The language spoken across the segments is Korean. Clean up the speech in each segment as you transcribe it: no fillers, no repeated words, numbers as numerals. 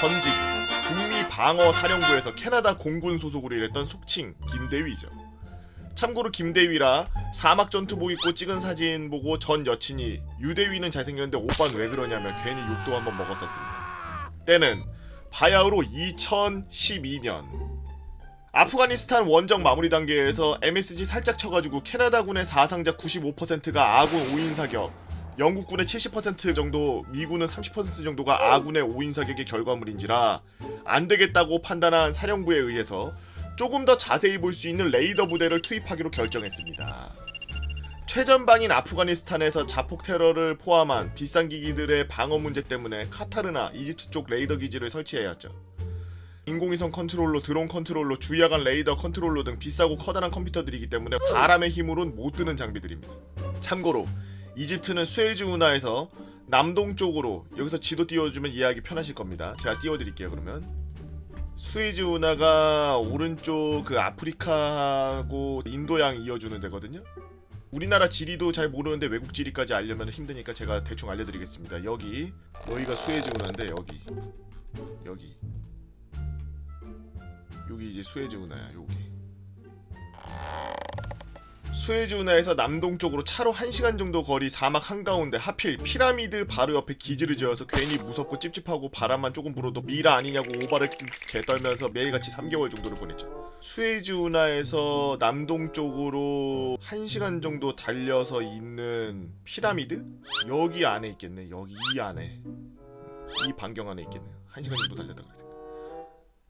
전직 북미 방어 사령부에서 캐나다 공군 소속으로 일했던 속칭 김대위죠. 참고로 김대위라 사막 전투복 입고 찍은 사진 보고 전 여친이 유대위는 잘생겼는데 오빠는 왜 그러냐며 괜히 욕도 한번 먹었었습니다. 때는 바야흐로 2012년 아프가니스탄 원정 마무리 단계에서 MSG 살짝 쳐가지고 캐나다군의 사상자 95%가 아군 5인 사격, 영국군의 70% 정도, 미군은 30% 정도가 아군의 5인 사격의 결과물인지라 안되겠다고 판단한 사령부에 의해서 조금 더 자세히 볼 수 있는 레이더 부대를 투입하기로 결정했습니다. 최전방인 아프가니스탄에서 자폭 테러를 포함한 비싼 기기들의 방어 문제 때문에 카타르나 이집트 쪽 레이더 기지를 설치해야 했죠. 인공위성 컨트롤러, 드론 컨트롤러, 주야간 레이더 컨트롤러 등 비싸고 커다란 컴퓨터들이기 때문에 사람의 힘으로는 못 드는 장비들입니다. 참고로 이집트는 수에즈 운하에서 남동쪽으로, 여기서 지도 띄워주면 이해하기 편하실 겁니다. 제가 띄워드릴게요. 그러면 수에즈 운하가 오른쪽 그 아프리카하고 인도양 이어주는 데거든요. 우리나라 지리도 잘 모르는데 외국 지리까지 알려면 힘드니까 제가 대충 알려드리겠습니다. 여기가 수에즈 운하인데 여기 이제 수에즈 운하야. 여기 수에즈 운하에서 남동쪽으로 차로 1시간 정도 거리 사막 한가운데 하필 피라미드 바로 옆에 기지를 지어서 괜히 무섭고 찝찝하고 바람만 조금 불어도 미라 아니냐고 오바를 개떨면서 매일같이 3개월 정도를 보냈죠. 수에즈 운하에서 남동쪽으로 1시간 정도 달려서 있는 피라미드? 여기 안에 있겠네. 여기 이 안에, 이 반경 안에 있겠네요. 1시간 정도 달렸다 그랬으니까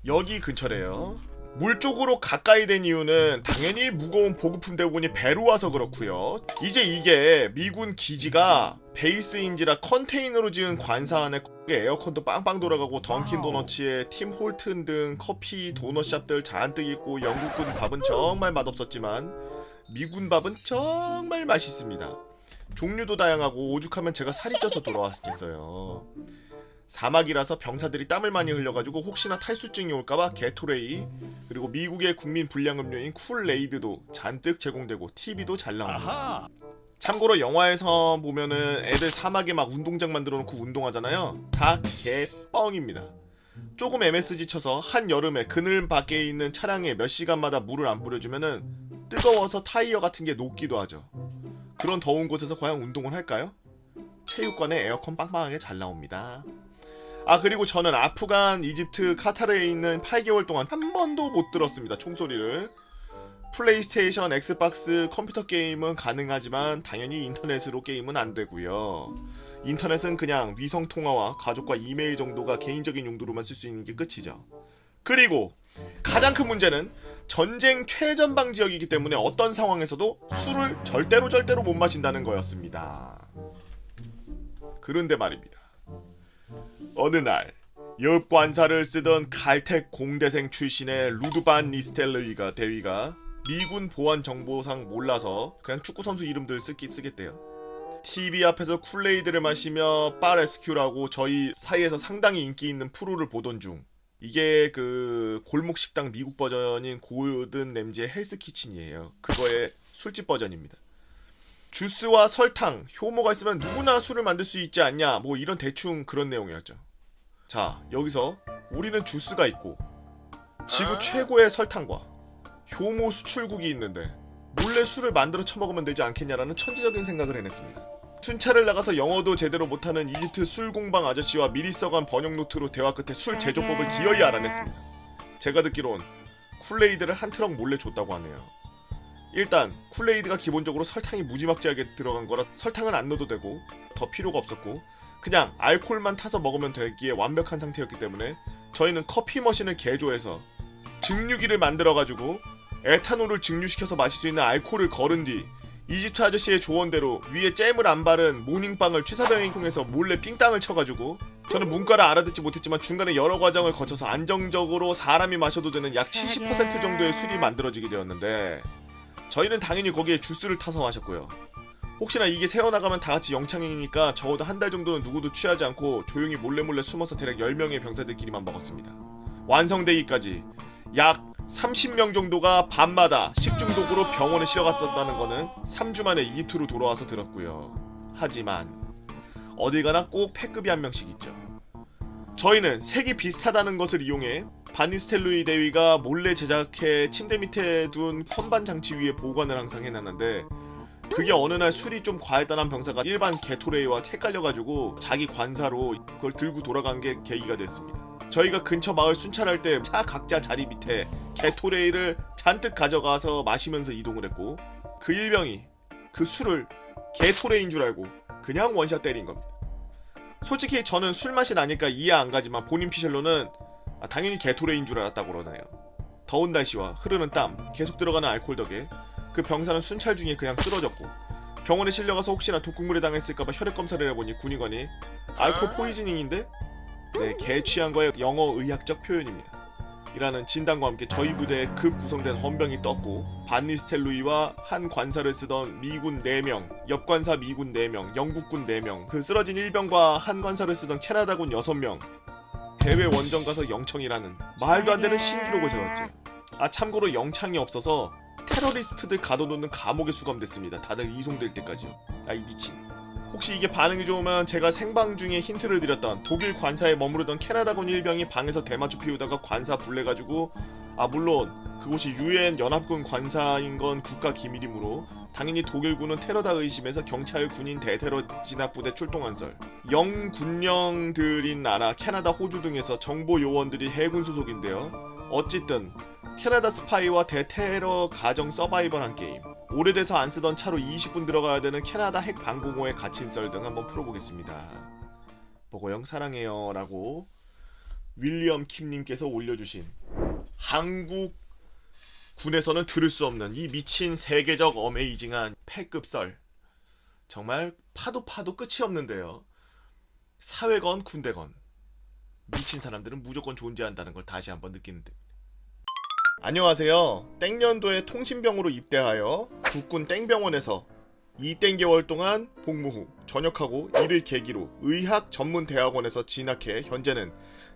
여기 근처래요. 물 쪽으로 가까이 된 이유는 당연히 무거운 보급품 대부분이 배로 와서 그렇고요. 이제 이게 미군 기지가 베이스인지라 컨테이너로 지은 관사 안에 에어컨도 빵빵 돌아가고 던킨 도너츠에 팀 홀튼 등 커피 도넛샵들 잔뜩 있고 영국군 밥은 정말 맛없었지만 미군 밥은 정말 맛있습니다. 종류도 다양하고 오죽하면 제가 살이 쪄서 돌아왔겠어요. 사막이라서 병사들이 땀을 많이 흘려가지고 혹시나 탈수증이 올까봐 게토레이, 그리고 미국의 국민 불량음료인 쿨레이드도 잔뜩 제공되고 TV도 잘 나옵니다. 참고로 영화에서 보면은 애들 사막에 막 운동장 만들어 놓고 운동하잖아요. 다 개뻥입니다. 조금 MSG 쳐서 한여름에 그늘 밖에 있는 차량에 몇 시간마다 물을 안 뿌려주면은 뜨거워서 타이어 같은 게 녹기도 하죠. 그런 더운 곳에서 과연 운동을 할까요? 체육관에 에어컨 빵빵하게 잘 나옵니다. 그리고 저는 아프간, 이집트, 카타르에 있는 8개월 동안 한 번도 못 들었습니다. 총소리를. 플레이스테이션, 엑스박스, 컴퓨터 게임은 가능하지만 당연히 인터넷으로 게임은 안 되고요. 인터넷은 그냥 위성통화와 가족과 이메일 정도가 개인적인 용도로만 쓸 수 있는 게 끝이죠. 그리고 가장 큰 문제는 전쟁 최전방 지역이기 때문에 어떤 상황에서도 술을 절대로 못 마신다는 거였습니다. 그런데 말입니다. 어느 날 옆 관사를 쓰던 칼텍 공대생 출신의 루드반 리스텔르위가 대위가 미군 보안 정보상 몰라서 그냥 축구선수 이름들 쓰겠대요. TV 앞에서 쿨레이드를 마시며 바 레스큐라고 저희 사이에서 상당히 인기 있는 프로를 보던 중, 이게 그 골목식당 미국 버전인 고든 램지의 헬스키친이에요. 그거의 술집 버전입니다. 주스와 설탕, 효모가 있으면 누구나 술을 만들 수 있지 않냐, 뭐 이런 대충 그런 내용이었죠. 자, 여기서 우리는 주스가 있고 지구 최고의 설탕과 효모 수출국이 있는데 몰래 술을 만들어 처먹으면 되지 않겠냐라는 천재적인 생각을 해냈습니다. 순찰을 나가서 영어도 제대로 못하는 이집트 술공방 아저씨와 미리 써간 번역 노트로 대화 끝에 술 제조법을 기어이 알아냈습니다. 제가 듣기론 쿨레이드를 한 트럭 몰래 줬다고 하네요. 일단 쿨레이드가 기본적으로 설탕이 무지막지하게 들어간 거라 설탕은 안 넣어도 되고 더 필요가 없었고 그냥 알코올만 타서 먹으면 되기에 완벽한 상태였기 때문에 저희는 커피 머신을 개조해서 증류기를 만들어가지고 에탄올을 증류시켜서 마실 수 있는 알코올을 거른 뒤 이집트 아저씨의 조언대로 위에 잼을 안 바른 모닝빵을 취사병에 통해서 몰래 삥땅을 쳐가지고, 저는 문과를 알아듣지 못했지만 중간에 여러 과정을 거쳐서 안정적으로 사람이 마셔도 되는 약 70% 정도의 술이 만들어지게 되었는데 저희는 당연히 거기에 주스를 타서 마셨고요. 혹시나 이게 새어나가면 다같이 영창이니까 적어도 한 달 정도는 누구도 취하지 않고 조용히 몰래 숨어서 대략 10명의 병사들끼리만 먹었습니다. 완성되기까지 약 30명 정도가 밤마다 식중독으로 병원에 실어갔었다는 거는 3주 만에 이집트로 돌아와서 들었고요. 하지만 어딜 가나 꼭 패급이 한 명씩 있죠. 저희는 색이 비슷하다는 것을 이용해 바니스텔로이 대위가 몰래 제작해 침대 밑에 둔 선반 장치 위에 보관을 항상 해놨는데, 그게 어느 날 술이 좀 과했다는 병사가 일반 게토레이와 헷갈려가지고 자기 관사로 그걸 들고 돌아간 게 계기가 됐습니다. 저희가 근처 마을 순찰할 때 차 각자 자리 밑에 게토레이를 잔뜩 가져가서 마시면서 이동을 했고, 그 일병이 그 술을 게토레이인 줄 알고 그냥 원샷 때린 겁니다. 솔직히 저는 술 맛이 나니까 이해 안 가지만 본인 피셜로는 당연히 게토레이인 줄 알았다고 그러네요. 더운 날씨와 흐르는 땀, 계속 들어가는 알코올 덕에 그 병사는 순찰 중에 그냥 쓰러졌고, 병원에 실려가서 혹시나 독극물에 당했을까봐 혈액 검사를 해보니 군의관이 알코올 포이즈닝인데? 네, 개 취한 거의 영어 의학적 표현입니다. 이라는 진단과 함께 저희 부대에 급 구성된 헌병이 떴고, 바니스텔루이와 한 관사를 쓰던 미군 4명, 옆관사 미군 4명, 영국군 4명, 그 쓰러진 일병과 한 관사를 쓰던 캐나다군 6명, 해외 원정 가서 영청이라는 말도 안 되는 신기록을 세웠죠. 참고로 영창이 없어서 테러리스트들 가둬놓는 감옥에 수감됐습니다. 다들 이송될 때까지요. 이 미친. 혹시 이게 반응이 좋으면 제가 생방 중에 힌트를 드렸던 독일 관사에 머무르던 캐나다군 일병이 방에서 대마초 피우다가 관사 불내가지고, 물론 그곳이 유엔 연합군 관사인 건 국가 기밀이므로 당연히 독일군은 테러다 의심해서 경찰 군인 대테러 진압부대 출동한 설. 영군령들인 나라 캐나다, 호주 등에서 정보 요원들이 해군 소속인데요. 어쨌든 캐나다 스파이와 대테러 가정 서바이벌한 게임, 오래돼서 안 쓰던 차로 20분 들어가야 되는 캐나다 핵 방공호에 갇힌 썰 등 한번 풀어보겠습니다. 보고형 사랑해요 라고 윌리엄 킴님께서 올려주신, 한국 군에서는 들을 수 없는 이 미친 세계적 어메이징한 패급 썰. 정말 파도 끝이 없는데요. 사회건 군대건 미친 사람들은 무조건 존재한다는 걸 다시 한번 느끼는 됩니다. 안녕하세요. 땡년도에 통신병으로 입대하여 국군 땡병원에서 2땡개월 동안 복무 후 전역하고 이를 계기로 의학전문대학원에서 진학해 현재는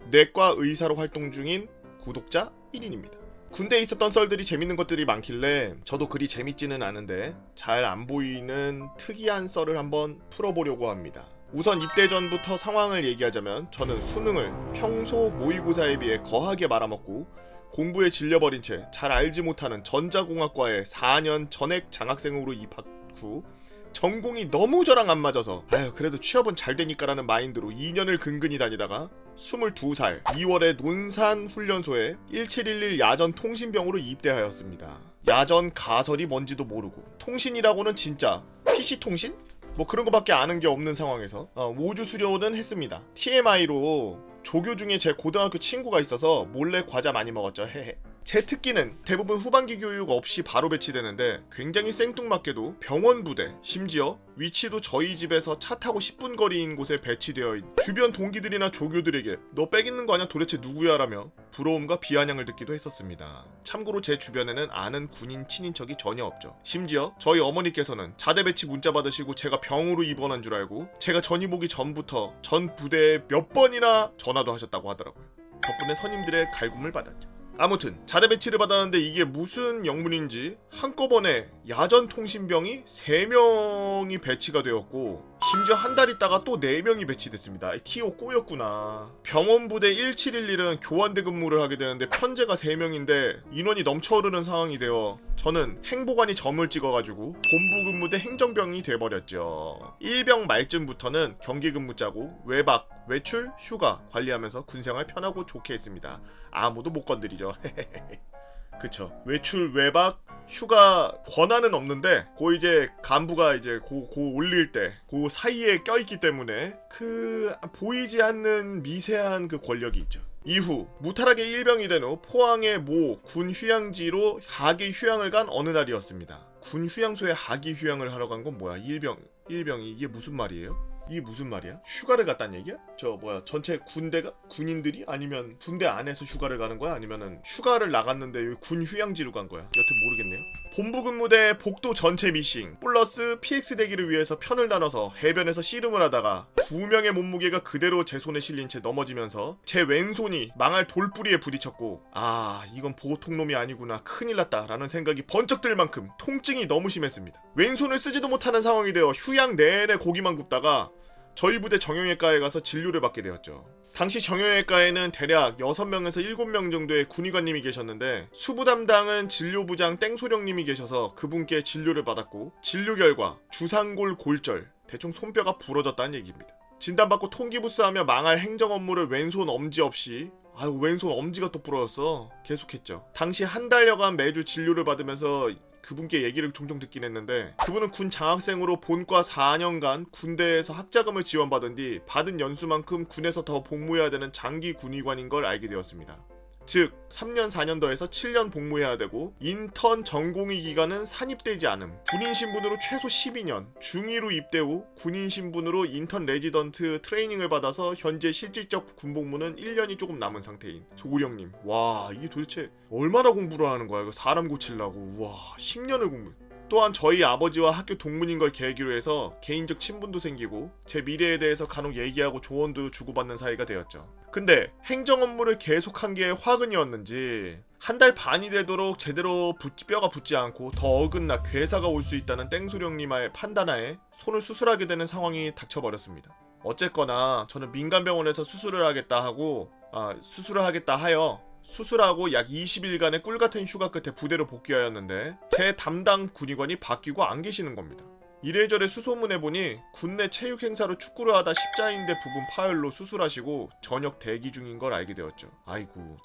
내과 의사로 활동 중인 구독자 1인입니다. 군대에 있었던 썰들이 재밌는 것들이 많길래 저도 그리 재밌지는 않은데 잘 안 보이는 특이한 썰을 한번 풀어보려고 합니다. 우선 입대 전부터 상황을 얘기하자면, 저는 수능을 평소 모의고사에 비해 거하게 말아먹고 공부에 질려버린 채 잘 알지 못하는 전자공학과에 4년 전액 장학생으로 입학 후 전공이 너무 저랑 안 맞아서 그래도 취업은 잘 되니까라는 마인드로 2년을 근근히 다니다가 22살 2월에 논산훈련소에 1711 야전 통신병으로 입대하였습니다. 야전 가설이 뭔지도 모르고 통신이라고는 진짜 PC통신? 뭐 그런 거밖에 아는 게 없는 상황에서 5주 수료는 했습니다. TMI로 조교 중에 제 고등학교 친구가 있어서 몰래 과자 많이 먹었죠. 헤헤. 제 특기는 대부분 후반기 교육 없이 바로 배치되는데, 굉장히 생뚱맞게도 병원 부대, 심지어 위치도 저희 집에서 차 타고 10분 거리인 곳에 배치되어 있는 주변 동기들이나 조교들에게 너 빽 있는 거 아냐 도대체 누구야 라며 부러움과 비아냥을 듣기도 했었습니다. 참고로 제 주변에는 아는 군인 친인척이 전혀 없죠. 심지어 저희 어머니께서는 자대 배치 문자 받으시고 제가 병으로 입원한 줄 알고 제가 전입 오기 전부터 전 부대에 몇 번이나 전화도 하셨다고 하더라고요. 덕분에 선임들의 갈굼을 받았죠. 아무튼 자대 배치를 받았는데 이게 무슨 영문인지 한꺼번에 야전 통신병이 3명이 배치가 되었고, 심지어 한 달 있다가 또 4명이 배치됐습니다. TO 꼬였구나. 병원 부대 1711은 교환대 근무를 하게 되는데 편제가 3명인데 인원이 넘쳐흐르는 상황이 되어 저는 행보관이 점을 찍어가지고 본부 근무대 행정병이 돼버렸죠. 1병 말쯤부터는 경기 근무 짜고 외박, 외출, 휴가 관리하면서 군생활 편하고 좋게 했습니다. 아무도 못 건드리죠. 그쵸. 외출, 외박, 휴가 권한은 없는데 이제 간부가 이제 올릴 때 그 사이에 껴있기 때문에 보이지 않는 미세한 그 권력이 있죠. 이후 무탈하게 일병이 된 후 포항의 모 군 휴양지로 하기 휴양을 간 어느 날이었습니다. 군 휴양소에 하기 휴양을 하러 간 건 뭐야? 일병이 이게 무슨 말이에요? 이게 무슨 말이야? 휴가를 갔단 얘기야? 전체 군인들이? 아니면 군대 안에서 휴가를 가는 거야? 아니면은 휴가를 나갔는데 여기 군 휴양지로 간 거야? 여튼 모르겠네요. 본부 근무대 복도 전체 미싱 플러스 PX 대기를 위해서 편을 나눠서 해변에서 씨름을 하다가 2명의 몸무게가 그대로 제 손에 실린 채 넘어지면서 제 왼손이 망할 돌뿌리에 부딪혔고, 이건 보통 놈이 아니구나, 큰일 났다 라는 생각이 번쩍 들 만큼 통증이 너무 심했습니다. 왼손을 쓰지도 못하는 상황이 되어 휴양 내내 고기만 굽다가 저희 부대 정형외과에 가서 진료를 받게 되었죠. 당시 정형외과에는 대략 6명에서 7명 정도의 군의관님이 계셨는데 수부 담당은 진료부장 땡소령님이 계셔서 그분께 진료를 받았고 진료 결과 주상골 골절, 대충 손뼈가 부러졌다는 얘기입니다. 진단받고 통기부스하며 망할 행정 업무를 왼손 엄지 없이 왼손 엄지가 또 부러졌어. 계속했죠. 당시 한 달여간 매주 진료를 받으면서 그분께 얘기를 종종 듣긴 했는데 그분은 군 장학생으로 본과 4년간 군대에서 학자금을 지원받은 뒤 받은 연수만큼 군에서 더 복무해야 되는 장기 군의관인 걸 알게 되었습니다. 즉 3년 4년 더해서 7년 복무해야 되고 인턴 전공의 기간은 산입되지 않음. 군인 신분으로 최소 12년, 중위로 입대 후 군인 신분으로 인턴 레지던트 트레이닝을 받아서 현재 실질적 군복무는 1년이 조금 남은 상태인 소구령님. 와, 이게 도대체 얼마나 공부를 하는 거야? 이거 사람 고치려고. 우와, 10년을 공부. 또한 저희 아버지와 학교 동문인 걸 계기로 해서 개인적 친분도 생기고 제 미래에 대해서 간혹 얘기하고 조언도 주고받는 사이가 되었죠. 근데 행정 업무를 계속한 게 화근이었는지 한 달 반이 되도록 제대로 뼈가 붙지 않고 더 어긋나 괴사가 올 수 있다는 땡소령님의 판단하에 손을 수술하게 되는 상황이 닥쳐버렸습니다. 어쨌거나 저는 민간병원에서 수술을 하겠다 하여 수술하고 약 20일간의 꿀같은 휴가 끝에 부대로 복귀하였는데 제 담당 군의관이 바뀌고 안 계시는 겁니다. 이래저래 수소문해보니 군내 체육 행사로 축구를 하다 십자인대 부분 파열로 수술하시고 전역 대기 중인 걸 알게 되었죠. 아이고,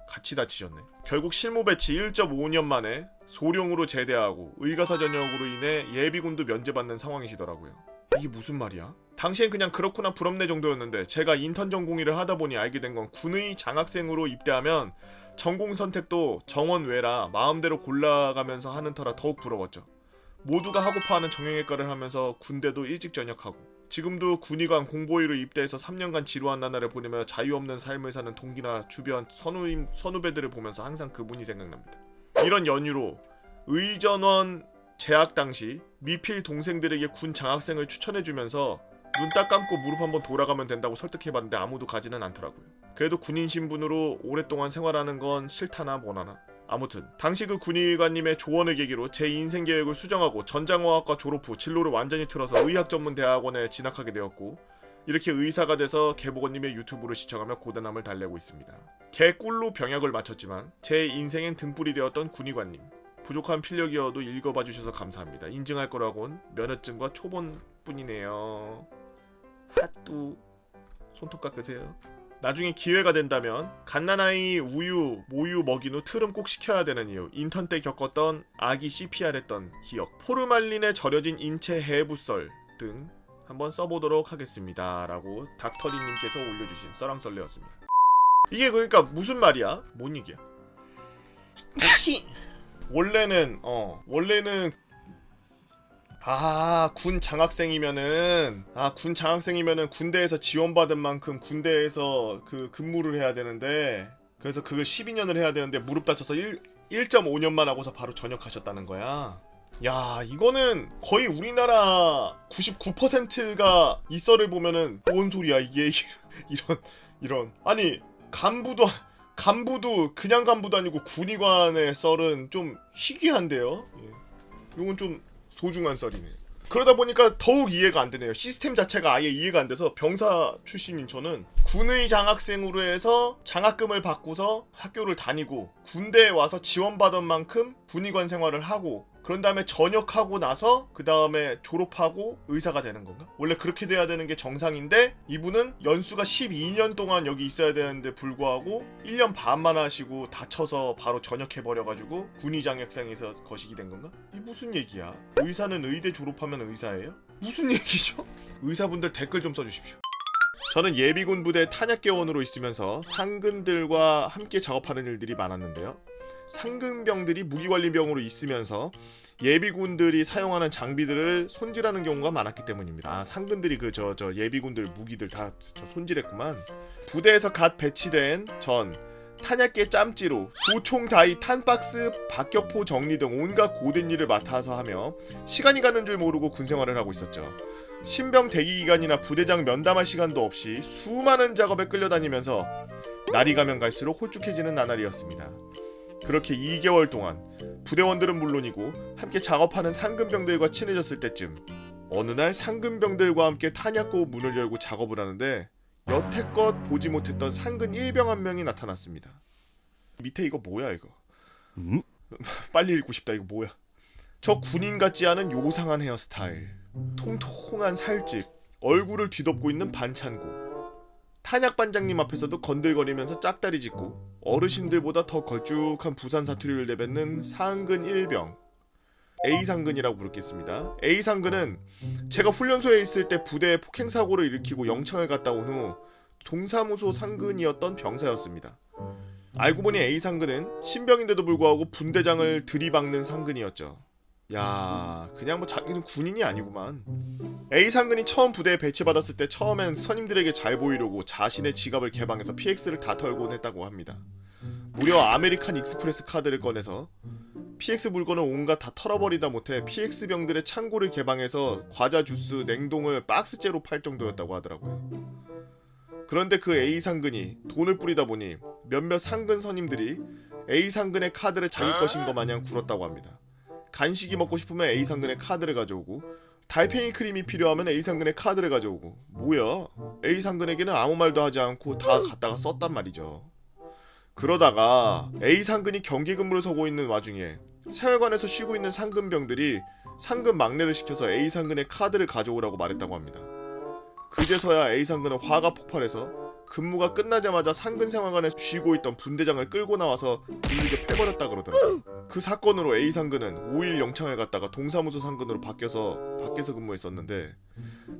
같이 다치셨네. 결국 실무 배치 1.5년 만에 소령으로 제대하고 의가사 전역으로 인해 예비군도 면제받는 상황이시더라고요. 이게 무슨 말이야? 당시엔 그냥 그렇구나 부럽네 정도였는데 제가 인턴 전공의를 하다보니 알게 된 건 군의 장학생으로 입대하면 전공 선택도 정원 외라 마음대로 골라가면서 하는 터라 더욱 부러웠죠. 모두가 하고파하는 정형외과를 하면서 군대도 일찍 전역하고 지금도 군의관 공보위로 입대해서 3년간 지루한 나날을 보내며 자유 없는 삶을 사는 동기나 주변 선후배들을 보면서 항상 그분이 생각납니다. 이런 연유로 의전원 재학 당시 미필 동생들에게 군 장학생을 추천해주면서 눈 딱 감고 무릎 한번 돌아가면 된다고 설득해봤는데 아무도 가지는 않더라고요. 그래도 군인 신분으로 오랫동안 생활하는 건 싫다나 뭐나나. 아무튼 당시 그 군의관님의 조언을 계기로 제 인생 계획을 수정하고 전장어학과 졸업 후 진로를 완전히 틀어서 의학전문대학원에 진학하게 되었고 이렇게 의사가 돼서 개보건님의 유튜브를 시청하며 고단함을 달래고 있습니다. 개꿀로 병약을 마쳤지만 제 인생엔 등불이 되었던 군의관님. 부족한 필력이어도 읽어봐 주셔서 감사합니다. 인증할 거라곤 면허증과 초본뿐이네요. 핫뚜 손톱 깎으세요. 나중에 기회가 된다면 갓난아이 우유, 모유 먹인 후 트름 꼭 시켜야 되는 이유, 인턴 때 겪었던 아기 CPR 했던 기억, 포르말린에 절여진 인체 해부설 등 한번 써보도록 하겠습니다 라고 닥터리님께서 올려주신 썰랑썰레였습니다. 이게 그러니까 무슨 말이야? 뭔 얘기야? 원래는 군 장학생이면은 군대에서 지원받은 만큼 군대에서 그 근무를 해야 되는데 그래서 그걸 12년을 해야 되는데 무릎 다쳐서 1.5년만 하고서 바로 전역하셨다는 거야. 야, 이거는 거의 우리나라 99%가 이 썰을 보면은 뭔 소리야 이게 이런 아니 간부도 그냥 간부도 아니고 군의관의 썰은 좀 희귀한데요. 예. 이건 좀 소중한 썰이네. 그러다 보니까 더욱 이해가 안 되네요. 시스템 자체가 아예 이해가 안 돼서 병사 출신인 저는 군의 장학생으로 해서 장학금을 받고서 학교를 다니고 군대에 와서 지원받은 만큼 군의관 생활을 하고 그런 다음에 전역하고 나서 그 다음에 졸업하고 의사가 되는 건가? 원래 그렇게 돼야 되는 게 정상인데 이분은 연수가 12년 동안 여기 있어야 되는데 불구하고 1년 반만 하시고 다쳐서 바로 전역해버려가지고 군의 장학생에서 거시기 된 건가? 이 무슨 얘기야? 의사는 의대 졸업하면 의사예요? 무슨 얘기죠? 의사분들 댓글 좀 써주십시오. 저는 예비군 부대 탄약계원으로 있으면서 상근들과 함께 작업하는 일들이 많았는데요. 상근병들이 무기관리병으로 있으면서 예비군들이 사용하는 장비들을 손질하는 경우가 많았기 때문입니다. 상근들이 저 예비군들 무기들 다 손질했구만. 부대에서 갓 배치된 전 탄약계 짬찌로 소총 다이 탄박스 박격포 정리 등 온갖 고된 일을 맡아서 하며 시간이 가는 줄 모르고 군생활을 하고 있었죠. 신병 대기기간이나 부대장 면담할 시간도 없이 수많은 작업에 끌려다니면서 날이 가면 갈수록 홀쭉해지는 나날이었습니다. 그렇게 2개월 동안 부대원들은 물론이고 함께 작업하는 상근병들과 친해졌을 때쯤 어느 날 상근병들과 함께 탄약고 문을 열고 작업을 하는데 여태껏 보지 못했던 상근 일병 한 명이 나타났습니다. 밑에 이거 뭐야 이거? 빨리 읽고 싶다. 이거 뭐야? 저 군인 같지 않은 요상한 헤어스타일, 통통한 살집, 얼굴을 뒤덮고 있는 반찬고, 탄약 반장님 앞에서도 건들거리면서 짝다리 짚고 어르신들보다 더 걸쭉한 부산 사투리를 내뱉는 상근 일병, A상근이라고 부르겠습니다. A상근은 제가 훈련소에 있을 때 부대에 폭행사고를 일으키고 영창을 갔다 온 후 동사무소 상근이었던 병사였습니다. 알고 보니 A상근은 신병인데도 불구하고 분대장을 들이박는 상근이었죠. 야, 그냥 뭐 자기는 군인이 아니구만. A상근이 처음 부대에 배치받았을 때 처음엔 선임들에게 잘 보이려고 자신의 지갑을 개방해서 PX를 다 털곤 했다고 합니다. 무려 아메리칸 익스프레스 카드를 꺼내서 PX 물건을 온갖 다 털어버리다 못해 PX 병들의 창고를 개방해서 과자, 주스, 냉동을 박스째로 팔 정도였다고 하더라고요. 그런데 그 A상근이 돈을 뿌리다 보니 몇몇 상근 선임들이 A상근의 카드를 자기 것인 것 마냥 굴었다고 합니다. 간식이 먹고 싶으면 A상근의 카드를 가져오고, 달팽이 크림이 필요하면 A상근의 카드를 가져오고. 뭐야? A상근에게는 아무 말도 하지 않고 다 갖다가 썼단 말이죠. 그러다가 A상근이 경기 근무를 서고 있는 와중에 생활관에서 쉬고 있는 상근병들이 상근 막내를 시켜서 A상근의 카드를 가져오라고 말했다고 합니다. 그제서야 A상근은 화가 폭발해서 근무가 끝나자마자 상근 생활관에 쉬고 있던 분대장을 끌고 나와서 길게 패버렸다 그러더라고요. 그 사건으로 A상근은 5일 영창을 갔다가 동사무소 상근으로 바뀌어서 밖에서 근무했었는데,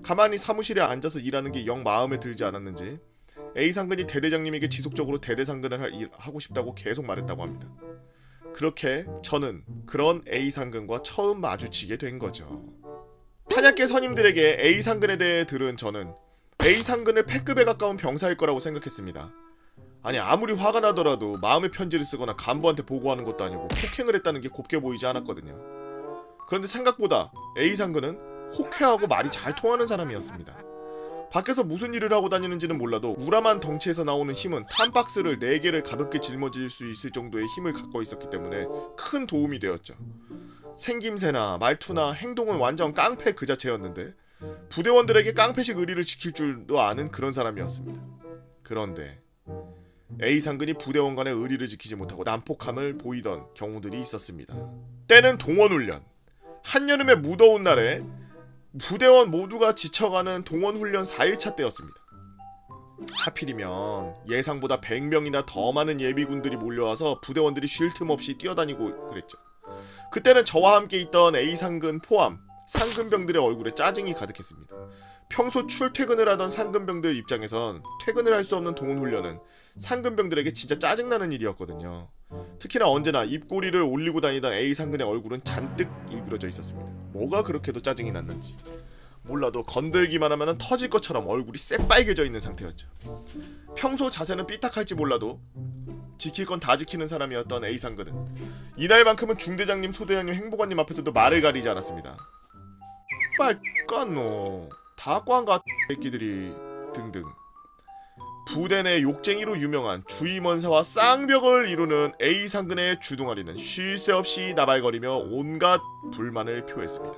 가만히 사무실에 앉아서 일하는 게 영 마음에 들지 않았는지 A상근이 대대장님에게 지속적으로 대대상근을 하고 싶다고 계속 말했다고 합니다. 그렇게 저는 그런 A상근과 처음 마주치게 된 거죠. 탄약계 선임들에게 A상근에 대해 들은 저는 A상근을 패급에 가까운 병사일 거라고 생각했습니다. 아니, 아무리 화가 나더라도 마음의 편지를 쓰거나 간부한테 보고하는 것도 아니고 폭행을 했다는 게 곱게 보이지 않았거든요. 그런데 생각보다 A상근은 호쾌하고 말이 잘 통하는 사람이었습니다. 밖에서 무슨 일을 하고 다니는지는 몰라도 우람한 덩치에서 나오는 힘은 탄박스를 4개를 가볍게 짊어질 수 있을 정도의 힘을 갖고 있었기 때문에 큰 도움이 되었죠. 생김새나 말투나 행동은 완전 깡패 그 자체였는데 부대원들에게 깡패식 의리를 지킬 줄도 아는 그런 사람이었습니다. 그런데 A상근이 부대원 간의 의리를 지키지 못하고 난폭함을 보이던 경우들이 있었습니다. 때는 동원훈련. 한여름의 무더운 날에 부대원 모두가 지쳐가는 동원훈련 4일차 때였습니다. 하필이면 예상보다 100명이나 더 많은 예비군들이 몰려와서 부대원들이 쉴 틈 없이 뛰어다니고 그랬죠. 그때는 저와 함께 있던 A상근 포함 상근병들의 얼굴에 짜증이 가득했습니다. 평소 출퇴근을 하던 상근병들 입장에선 퇴근을 할 수 없는 동원훈련은 상근병들에게 진짜 짜증나는 일이었거든요. 특히나 언제나 입꼬리를 올리고 다니던 A상근의 얼굴은 잔뜩 일그러져 있었습니다. 뭐가 그렇게도 짜증이 났는지 몰라도 건들기만 하면 터질 것처럼 얼굴이 새빨개져 있는 상태였죠. 평소 자세는 삐딱할지 몰라도 지킬 건 다 지키는 사람이었던 A상근은 이날만큼은 중대장님, 소대장님, 행보관님 앞에서도 말을 가리지 않았습니다. 빨 깐노 다 꽝가 새끼들이 등등. 부대 내 욕쟁이로 유명한 주임원사와 쌍벽을 이루는 A상근의 주둥아리는 쉴 새 없이 나발거리며 온갖 불만을 표했습니다.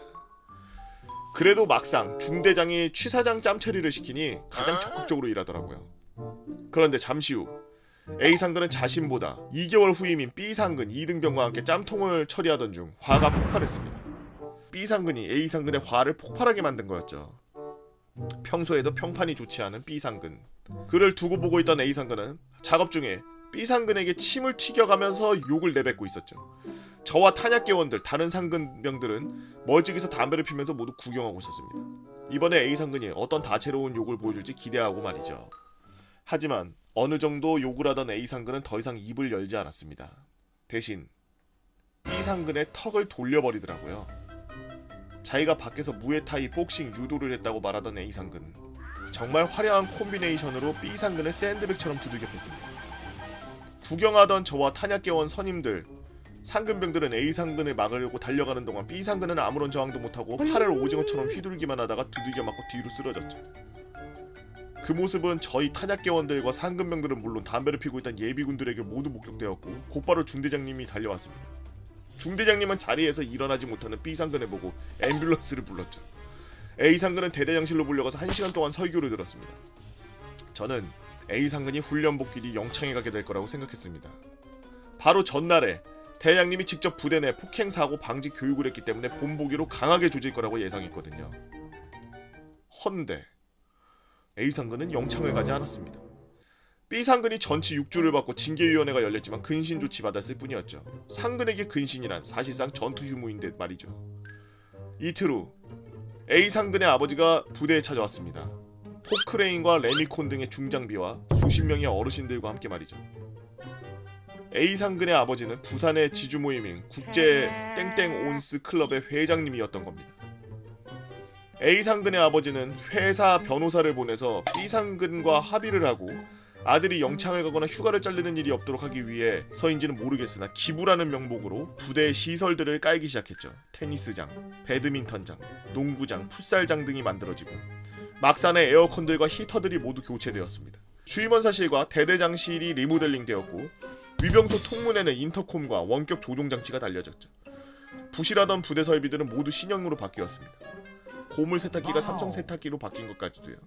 그래도 막상 중대장이 취사장 짬처리를 시키니 가장 적극적으로 일하더라고요. 그런데 잠시 후 A상근은 자신보다 2개월 후임인 B상근, 이등병과 함께 짬통을 처리하던 중 화가 폭발했습니다. B상근이 A상근의 화를 폭발하게 만든 거였죠. 평소에도 평판이 좋지 않은 B상근. 그를 두고 보고 있던 A상근은 작업 중에 B상근에게 침을 튀겨가면서 욕을 내뱉고 있었죠. 저와 탄약계원들, 다른 상근병들은 멀찍이서 담배를 피면서 모두 구경하고 있었습니다. 이번에 A상근이 어떤 다채로운 욕을 보여줄지 기대하고 말이죠. 하지만 어느 정도 욕을 하던 A상근은 더 이상 입을 열지 않았습니다. 대신 B상근의 턱을 돌려버리더라고요. 자기가 밖에서 무에타이, 복싱, 유도를 했다고 말하던 A상근. 정말 화려한 콤비네이션으로 B상근을 샌드백처럼 두들겨 팼습니다. 구경하던 저와 탄약계원 선임들, 상근병들은 A상근을 막으려고 달려가는 동안 B상근은 아무런 저항도 못하고 팔을 오징어처럼 휘둘기만 하다가 두들겨 맞고 뒤로 쓰러졌죠. 그 모습은 저희 탄약계원들과 상근병들은 물론 담배를 피우고 있던 예비군들에게 모두 목격되었고 곧바로 중대장님이 달려왔습니다. 중대장님은 자리에서 일어나지 못하는 B상근을 보고 앰뷸런스를 불렀죠. A상근은 대대장실로 불려가서 1시간 동안 설교를 들었습니다. 저는 A상근이 훈련 복귀 영창에 가게 될 거라고 생각했습니다. 바로 전날에 대장님이 직접 부대 내 폭행사고 방지 교육을 했기 때문에 본보기로 강하게 조질 거라고 예상했거든요. 헌데 A상근은 영창을 가지 않았습니다. B상근이 전치 6주를 받고 징계위원회가 열렸지만 근신 조치 받았을 뿐이었죠. 상근에게 근신이란 사실상 전투 휴무인데 말이죠. 이틀 후 A상근의 아버지가 부대에 찾아왔습니다. 포크레인과 레미콘 등의 중장비와 수십 명의 어르신들과 함께 말이죠. A상근의 아버지는 부산의 지주 모임인 국제 땡땡 온스 클럽의 회장님이었던 겁니다. A상근의 아버지는 회사 변호사를 보내서 B상근과 합의를 하고 아들이 영창을 가거나 휴가를 자르는 일이 없도록 하기 위해서인지는 모르겠으나 기부라는 명목으로 부대의 시설들을 깔기 시작했죠. 테니스장, 배드민턴장, 농구장, 풋살장 등이 만들어지고 막산의 에어컨들과 히터들이 모두 교체되었습니다. 주임원사실과 대대장실이 리모델링되었고 위병소 통문에는 인터콤과 원격 조종장치가 달려졌죠. 부실하던 부대 설비들은 모두 신형으로 바뀌었습니다. 고물 세탁기가 삼성 세탁기로 바뀐 것까지도요.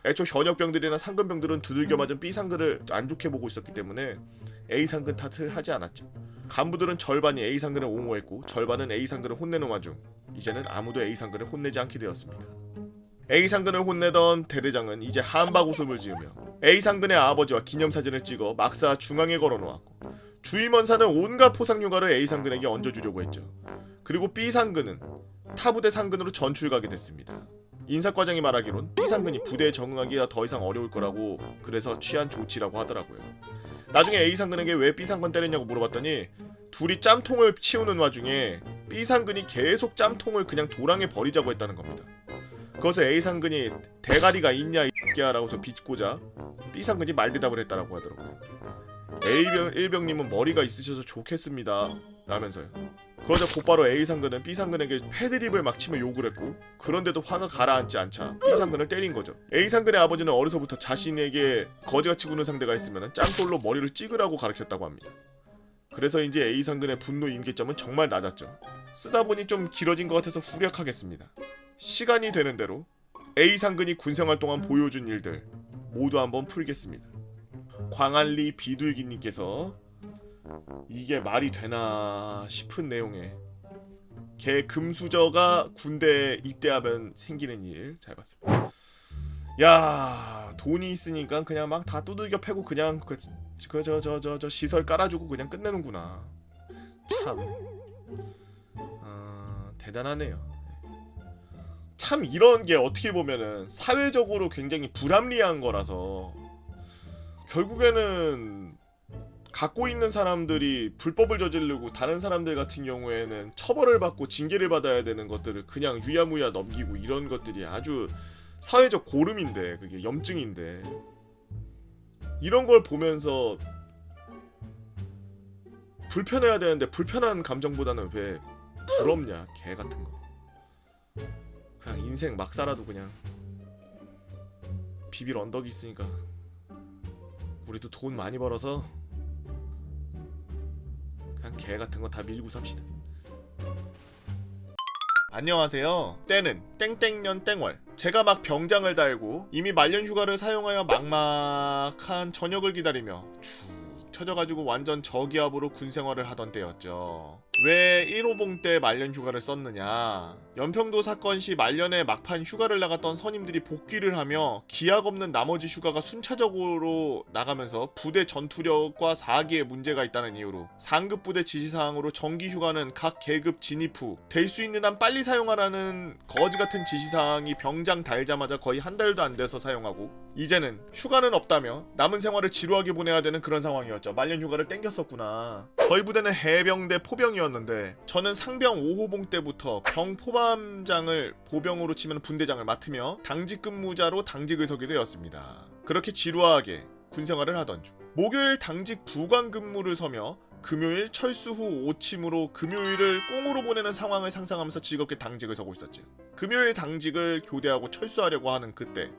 애초 현역병들이나 상근병들은 두들겨 맞은 B상근을 안 좋게 보고 있었기 때문에 A상근 탓을 하지 않았죠. 간부들은 절반이 A상근을 옹호했고 절반은 A상근을 혼내는 와중 이제는 아무도 A상근을 혼내지 않게 되었습니다. A상근을 혼내던 대대장은 이제 한박 웃음을 지으며 A상근의 아버지와 기념사진을 찍어 막사 중앙에 걸어놓았고 주임원사는 온갖 포상휴가를 A상근에게 얹어주려고 했죠. 그리고 B상근은 타부대 상근으로 전출 가게 됐습니다. 인사과장이 말하기론 B상근이 부대에 적응하기가 더 이상 어려울 거라고 그래서 취한 조치라고 하더라고요. 나중에 A상근에게 왜 B상근 때렸냐고 물어봤더니 둘이 짬통을 치우는 와중에 B상근이 계속 짬통을 그냥 도랑에 버리자고 했다는 겁니다. 그것을 A상근이 대가리가 있냐 이 X야라고서 비꼬자 B상근이 말대답을 했다라고 하더라고요. A병님은 머리가 있으셔서 좋겠습니다 라면서요. 그러자 곧바로 A상근은 B상근에게 패드립을 막 치며 욕을 했고 그런데도 화가 가라앉지 않자 B상근을 때린 거죠. A상근의 아버지는 어려서부터 자신에게 거지같이 구는 상대가 있으면 짱돌로 머리를 찍으라고 가르쳤다고 합니다. 그래서인지 A상근의 분노 임계점은 정말 낮았죠. 쓰다 보니 좀 길어진 것 같아서 후력하겠습니다. 시간이 되는 대로 A상근이 군생활 동안 보여준 일들 모두 한번 풀겠습니다. 광안리 비둘기님께서 이게 말이 되나 싶은 내용의 개 금수저가 군대에 입대하면 생기는 일 잘 봤습니다. 야 돈이 있으니까 그냥 막 다 두들겨 패고 그냥 저 시설 깔아주고 그냥 끝내는구나. 참 대단하네요. 참 이런 게 어떻게 보면은 사회적으로 굉장히 불합리한 거라서 결국에는 갖고 있는 사람들이 불법을 저지르고 다른 사람들 같은 경우에는 처벌을 받고 징계를 받아야 되는 것들을 그냥 유야무야 넘기고 이런 것들이 아주 사회적 고름인데 그게 염증인데 이런 걸 보면서 불편해야 되는데 불편한 감정보다는 왜 부럽냐 개 같은 거. 그냥 인생 막 살아도 그냥 비빌 언덕이 있으니까 우리도 돈 많이 벌어서 그냥 개 같은 거 다 밀고 삽시다. 안녕하세요. 때는 땡땡년 땡월. 제가 막 병장을 달고 이미 말년휴가를 사용하여 막막한 저녁을 기다리며 축 처져가지고 완전 저기압으로 군생활을 하던 때였죠. 왜 1호봉 때 말년휴가를 썼느냐. 연평도 사건 시 말년에 막판 휴가를 나갔던 선임들이 복귀를 하며 기약 없는 나머지 휴가가 순차적으로 나가면서 부대 전투력과 사기에 문제가 있다는 이유로 상급 부대 지시사항으로 정기휴가는 각 계급 진입 후 될 수 있는 한 빨리 사용하라는 거지같은 지시사항이 병장 달자마자 거의 한 달도 안 돼서 사용하고 이제는 휴가는 없다며 남은 생활을 지루하게 보내야 되는 그런 상황이었죠. 말년휴가를 땡겼었구나. 저희 부대는 해병대 포병이었는데 저는 상병 5호봉 때부터 병 포반장을 보병으로 치면 분대장을 맡으며 당직 근무자로 당직을 서게 되었습니다. 그렇게 지루하게 군생활을 하던 중 목요일 당직 부관 근무를 서며 금요일 철수 후 오침으로 금요일을 꽁으로 보내는 상황을 상상하면서 즐겁게 당직을 서고 있었죠. 금요일 당직을 교대하고 철수하려고 하는 그때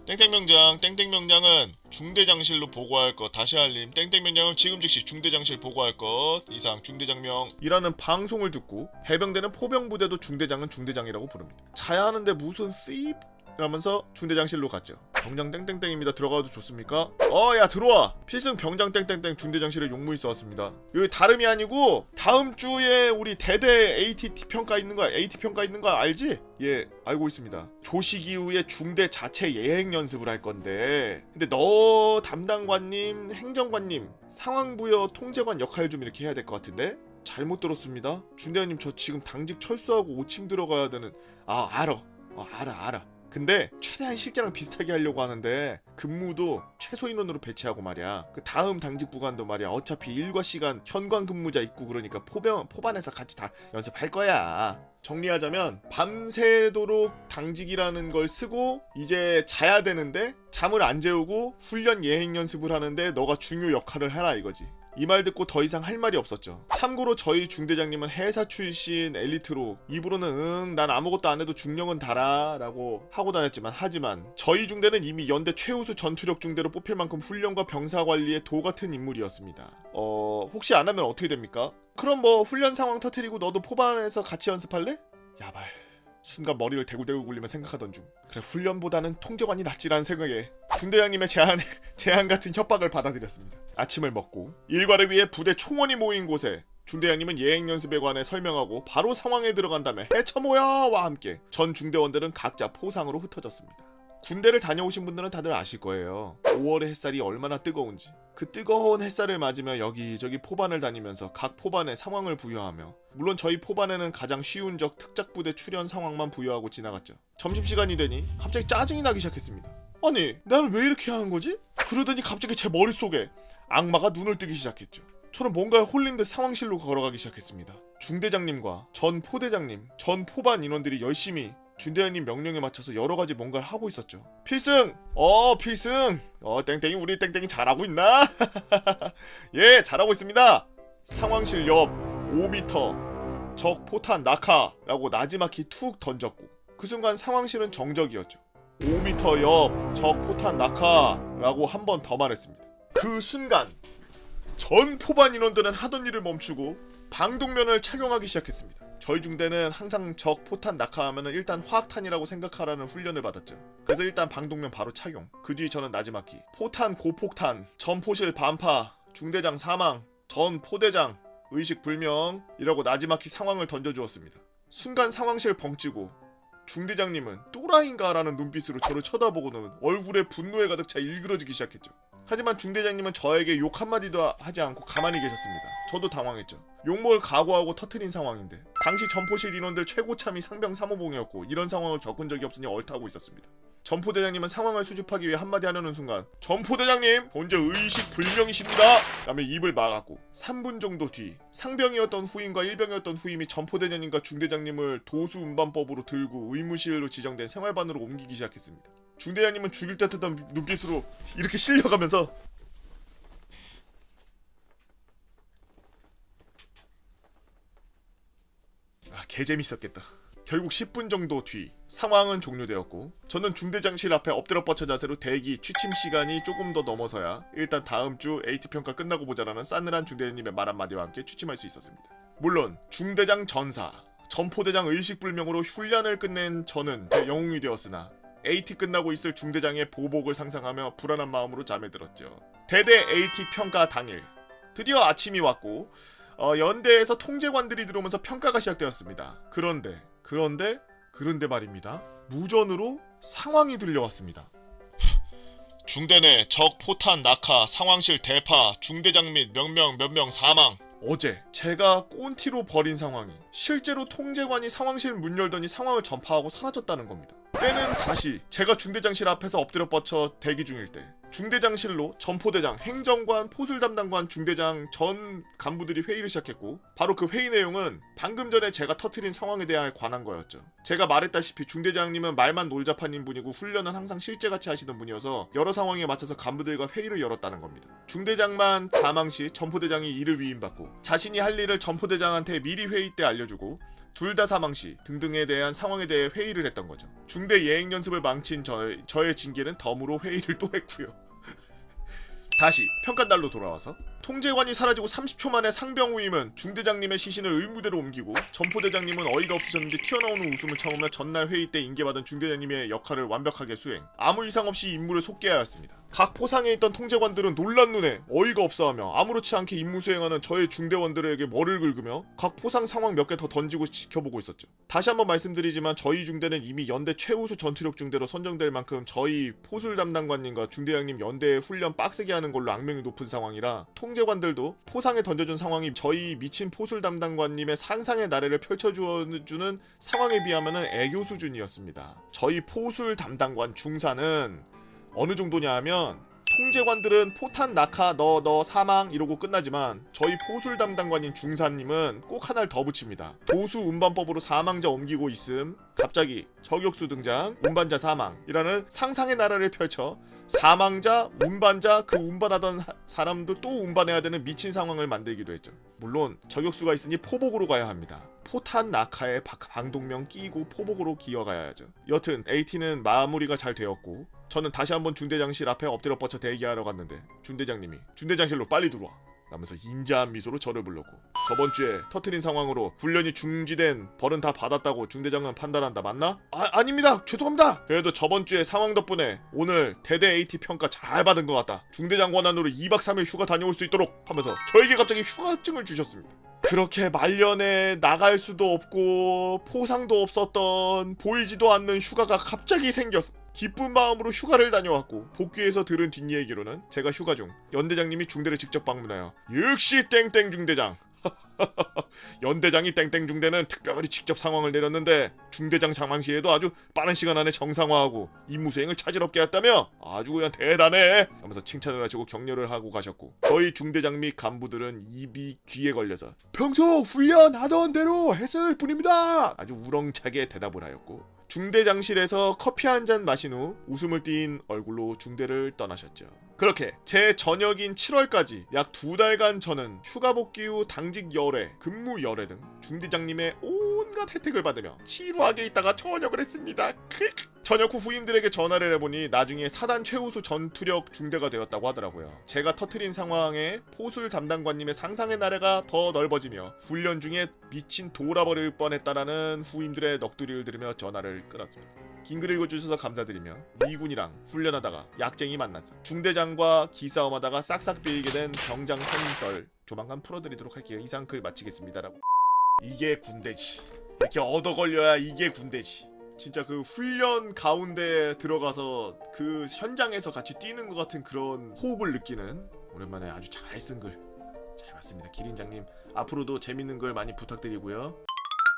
땡땡명장, 땡땡명장은 중대장실로 보고할 것. 다시 알림. 땡땡명장은 지금 즉시 중대장실 보고할 것. 이상 중대장명. 이라는 방송을 듣고 해병대는 포병부대도 중대장은 중대장이라고 부릅니다. 자야 하는데 무슨 씹? 이러면서 중대장실로 갔죠. 병장 땡땡땡입니다. 들어가도 좋습니까? 야 들어와. 필승 병장 땡땡땡 중대장실에 용무이 써왔습니다. 여기 다름이 아니고 다음 주에 우리 대대 AT 평가 있는 거야. AT 평가 있는 거 알지? 예, 알고 있습니다. 조식 이후에 중대 자체 예행 연습을 할 건데, 근데 너 담당관님, 행정관님, 상황부여 통제관 역할 좀 이렇게 해야 될 것 같은데? 잘못 들었습니다. 중대장님 저 지금 당직 철수하고 오침 들어가야 되는. 알아. 알아. 근데 최대한 실제랑 비슷하게 하려고 하는데 근무도 최소 인원으로 배치하고 말이야. 그 다음 당직 부관도 말이야. 어차피 일과 시간 현관 근무자 있고 그러니까 포반에서 같이 다 연습할 거야. 정리하자면 밤새도록 당직이라는 걸 쓰고 이제 자야 되는데 잠을 안 재우고 훈련 예행 연습을 하는데 너가 중요 역할을 해라 이거지. 이 말 듣고 더 이상 할 말이 없었죠. 참고로 저희 중대장님은 해사 출신 엘리트로 입으로는 난 아무것도 안 해도 중령은 달아 라고 하고 다녔지만 하지만 저희 중대는 이미 연대 최우수 전투력 중대로 뽑힐 만큼 훈련과 병사 관리에 도 같은 인물이었습니다. 혹시 안 하면 어떻게 됩니까? 그럼 뭐 훈련 상황 터트리고 너도 포반에서 같이 연습할래? 야발. 순간 머리를 대구대구 굴리며 생각하던 중 그래 훈련보다는 통제관이 낫지라는 생각에 중대장님의 제안 같은 협박을 받아들였습니다. 아침을 먹고 일과를 위해 부대 총원이 모인 곳에 중대장님은 예행 연습에 관해 설명하고 바로 상황에 들어간 다음에 해쳐모야와 함께 전 중대원들은 각자 포상으로 흩어졌습니다. 군대를 다녀오신 분들은 다들 아실 거예요. 5월의 햇살이 얼마나 뜨거운지. 그 뜨거운 햇살을 맞으며 여기저기 포반을 다니면서 각 포반에 상황을 부여하며, 물론 저희 포반에는 가장 쉬운 적 특작부대 출현 상황만 부여하고 지나갔죠. 점심시간이 되니 갑자기 짜증이 나기 시작했습니다. 아니 나는 왜 이렇게 하는 거지? 그러더니 갑자기 제 머릿속에 악마가 눈을 뜨기 시작했죠. 저는 뭔가에 홀린 듯 상황실로 걸어가기 시작했습니다. 중대장님과 전 포대장님, 전 포반 인원들이 열심히 중대장님 명령에 맞춰서 여러가지 뭔가를 하고 있었죠. 필승! 필승! 땡땡이 우리 땡땡이 잘하고 있나? 예, 잘하고 있습니다. 상황실 옆 5m 적 포탄 낙하라고 나지막히 툭 던졌고, 그 순간 상황실은 정적이었죠. 5m 옆 적 포탄 낙하라고 한 번 더 말했습니다. 그 순간 전 포반 인원들은 하던 일을 멈추고 방독면을 착용하기 시작했습니다. 저희 중대는 항상 적 포탄 낙하하면 일단 화학탄이라고 생각하라는 훈련을 받았죠. 그래서 일단 방독면 바로 착용. 그 뒤 저는 나지막히 포탄 고폭탄, 전포실 반파, 중대장 사망, 전 포대장 의식 불명이라고 나지막히 상황을 던져주었습니다. 순간 상황실 벙찌고 중대장님은 또라이인가 라는 눈빛으로 저를 쳐다보고는 얼굴에 분노에 가득 차 일그러지기 시작했죠. 하지만 중대장님은 저에게 욕 한마디도 하지 않고 가만히 계셨습니다. 저도 당황했죠. 욕먹을 각오하고 터트린 상황인데 당시 전포실 인원들 최고참이 상병 3호봉이었고 이런 상황을 겪은 적이 없으니 얼타고 있었습니다. 전포대장님은 상황을 수습하기 위해 한마디 하려는 순간 전포대장님 현재 의식 불명이십니다 라며 입을 막았고 3분 정도 뒤 상병이었던 후임과 1병이었던 후임이 전포대장님과 중대장님을 도수운반법으로 들고 의무실로 지정된 생활반으로 옮기기 시작했습니다. 중대장님은 죽일 듯했던 눈빛으로 이렇게 실려가면서 개재밌었겠다. 결국 10분 정도 뒤 상황은 종료되었고 저는 중대장실 앞에 엎드려 뻗쳐 자세로 대기 취침 시간이 조금 더 넘어서야 일단 다음 주 AT 평가 끝나고 보자라는 싸늘한 중대장님의 말 한마디와 함께 취침할 수 있었습니다. 물론 중대장 전사, 전포대장 의식불명으로 훈련을 끝낸 저는 영웅이 되었으나 AT 끝나고 있을 중대장의 보복을 상상하며 불안한 마음으로 잠에 들었죠. 대대 AT 평가 당일 드디어 아침이 왔고 연대에서 통제관들이 들어오면서 평가가 시작되었습니다. 그런데 말입니다. 무전으로 상황이 들려왔습니다. 중대 내 적 포탄 낙하, 상황실 대파, 중대장 및 몇 명 사망. 어제 제가 꼰티로 벌인 상황이 실제로 통제관이 상황실 문 열더니 상황을 전파하고 사라졌다는 겁니다. 때는 다시 제가 중대장실 앞에서 엎드려 뻗쳐 대기 중일 때 중대장실로 전포대장, 행정관, 포술 담당관, 중대장 전 간부들이 회의를 시작했고 바로 그 회의 내용은 방금 전에 제가 터트린 상황에 대해 관한 거였죠. 제가 말했다시피 중대장님은 말만 놀자판인 분이고 훈련은 항상 실제같이 하시던 분이어서 여러 상황에 맞춰서 간부들과 회의를 열었다는 겁니다. 중대장만 사망 시 전포대장이 이를 위임받고 자신이 할 일을 전포대장한테 미리 회의 때 알려주고 둘 다 사망시 등등에 대한 상황에 대해 회의를 했던 거죠. 중대 예행 연습을 망친 저의 징계는 덤으로 회의를 또 했고요. 다시 평가날로 돌아와서 통제관이 사라지고 30초 만에 상병 후임은 중대장님의 시신을 의무대로 옮기고 점포대장님은 어이가 없으셨는지 튀어나오는 웃음을 참으며 전날 회의 때 인계받은 중대장님의 역할을 완벽하게 수행. 아무 이상 없이 임무를 속개해야 했습니다. 각 포상에 있던 통제관들은 놀란 눈에 어이가 없어하며 아무렇지 않게 임무 수행하는 저의 중대원들에게 머리를 긁으며 각 포상 상황 몇 개 더 던지고 지켜보고 있었죠. 다시 한번 말씀드리지만 저희 중대는 이미 연대 최우수 전투력 중대로 선정될 만큼 저희 포술 담당관님과 중대장님 연대의 훈련 빡세게 하는 걸로 악명이 높은 상황이라 통제관들도 포상에 던져준 상황이 저희 미친 포술 담당관님의 상상의 나래를 펼쳐주는 상황에 비하면 애교 수준이었습니다. 저희 포술 담당관 중사는 어느 정도냐 하면 통제관들은 포탄 낙하 너 사망 이러고 끝나지만 저희 포술 담당관인 중사님은 꼭 하나를 더 붙입니다. 도수 운반법으로 사망자 옮기고 있음, 갑자기 저격수 등장, 운반자 사망이라는 상상의 나라를 펼쳐 사망자, 운반자, 그 운반하던 사람도 또 운반해야 되는 미친 상황을 만들기도 했죠. 물론 저격수가 있으니 포복으로 가야 합니다. 포탄 낙하에 방독면 끼고 포복으로 기어가야죠. 여튼 AT는 마무리가 잘 되었고 저는 다시 한번 중대장실 앞에 엎드려 뻗쳐 대기하러 갔는데 중대장님이 중대장실로 빨리 들어와 라면서 인자한 미소로 저를 불렀고 저번 주에 터트린 상황으로 훈련이 중지된 벌은 다 받았다고 중대장은 판단한다. 맞나? 아닙니다. 죄송합니다. 그래도 저번 주에 상황 덕분에 오늘 대대 AT 평가 잘 받은 것 같다. 중대장 권한으로 2박 3일 휴가 다녀올 수 있도록 하면서 저에게 갑자기 휴가증을 주셨습니다. 그렇게 말년에 나갈 수도 없고 포상도 없었던 보이지도 않는 휴가가 갑자기 생겨서 기쁜 마음으로 휴가를 다녀왔고 복귀해서 들은 뒷얘기로는 제가 휴가 중 연대장님이 중대를 직접 방문하여 역시 땡땡 중대장 연대장이 땡땡 중대는 특별히 직접 상황을 내렸는데 중대장 장망시에도 아주 빠른 시간 안에 정상화하고 임무 수행을 차질없게 했다며 아주 그냥 대단해 하면서 칭찬을 하시고 격려를 하고 가셨고 저희 중대장 및 간부들은 입이 귀에 걸려서 평소 훈련하던 대로 했을 뿐입니다 아주 우렁차게 대답을 하였고 중대장실에서 커피 한 잔 마신 후 웃음을 띤 얼굴로 중대를 떠나셨죠. 그렇게 제 전역인 7월까지 약 2달간 저는 휴가 복귀 후 당직 열애, 근무 열애 등 중대장님의 온갖 혜택을 받으며 지루하게 있다가 전역을 했습니다. 전역 후 후임들에게 전화를 해보니 나중에 사단 최우수 전투력 중대가 되었다고 하더라고요. 제가 터트린 상황에 포술 담당관님의 상상의 나래가 더 넓어지며 훈련 중에 미친 돌아버릴 뻔했다라는 후임들의 넋두리를 들으며 전화를 끊었습니다. 긴 글 읽어주셔서 감사드리며 미군이랑 훈련하다가 약쟁이 만나서 중대장과 기싸움하다가 싹싹 빌게 된 병장 선임썰 조만간 풀어드리도록 할게요. 이상 글 마치겠습니다. 라고. 이게 군대지. 이렇게 얻어 걸려야 이게 군대지. 진짜 그 훈련 가운데 들어가서 그 현장에서 같이 뛰는 것 같은 그런 호흡을 느끼는 오랜만에 아주 잘 쓴 글 잘 봤습니다. 기린장님 앞으로도 재밌는 글 많이 부탁드리고요.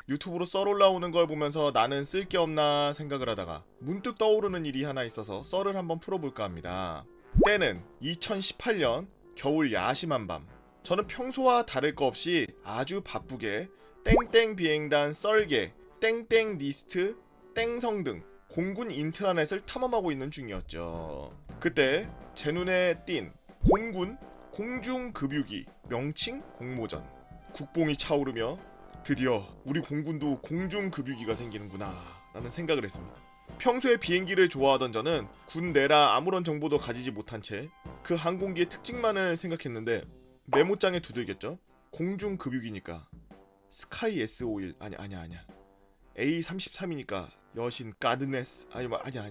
유튜브로 썰 올라오는 걸 보면서 나는 쓸 게 없나 생각을 하다가 문득 떠오르는 일이 하나 있어서 썰을 한번 풀어볼까 합니다. 때는 2018년 겨울 야심한 밤 저는 평소와 다를 거 없이 아주 바쁘게 땡땡 비행단 썰개, 땡땡 리스트, 땡성 등 공군 인트라넷을 탐험하고 있는 중이었죠. 그때 제 눈에 띈 공군 공중급유기 명칭 공모전 국뽕이 차오르며 드디어 우리 공군도 공중급유기가 생기는구나 라는 생각을 했습니다. 평소에 비행기를 좋아하던 저는 군 내라 아무런 정보도 가지지 못한 채 그 항공기의 특징만을 생각했는데 메모장에 두들겼죠. 공중급유기니까 스카이 S51 아니야 A33이니까 여신 가드네스 아니야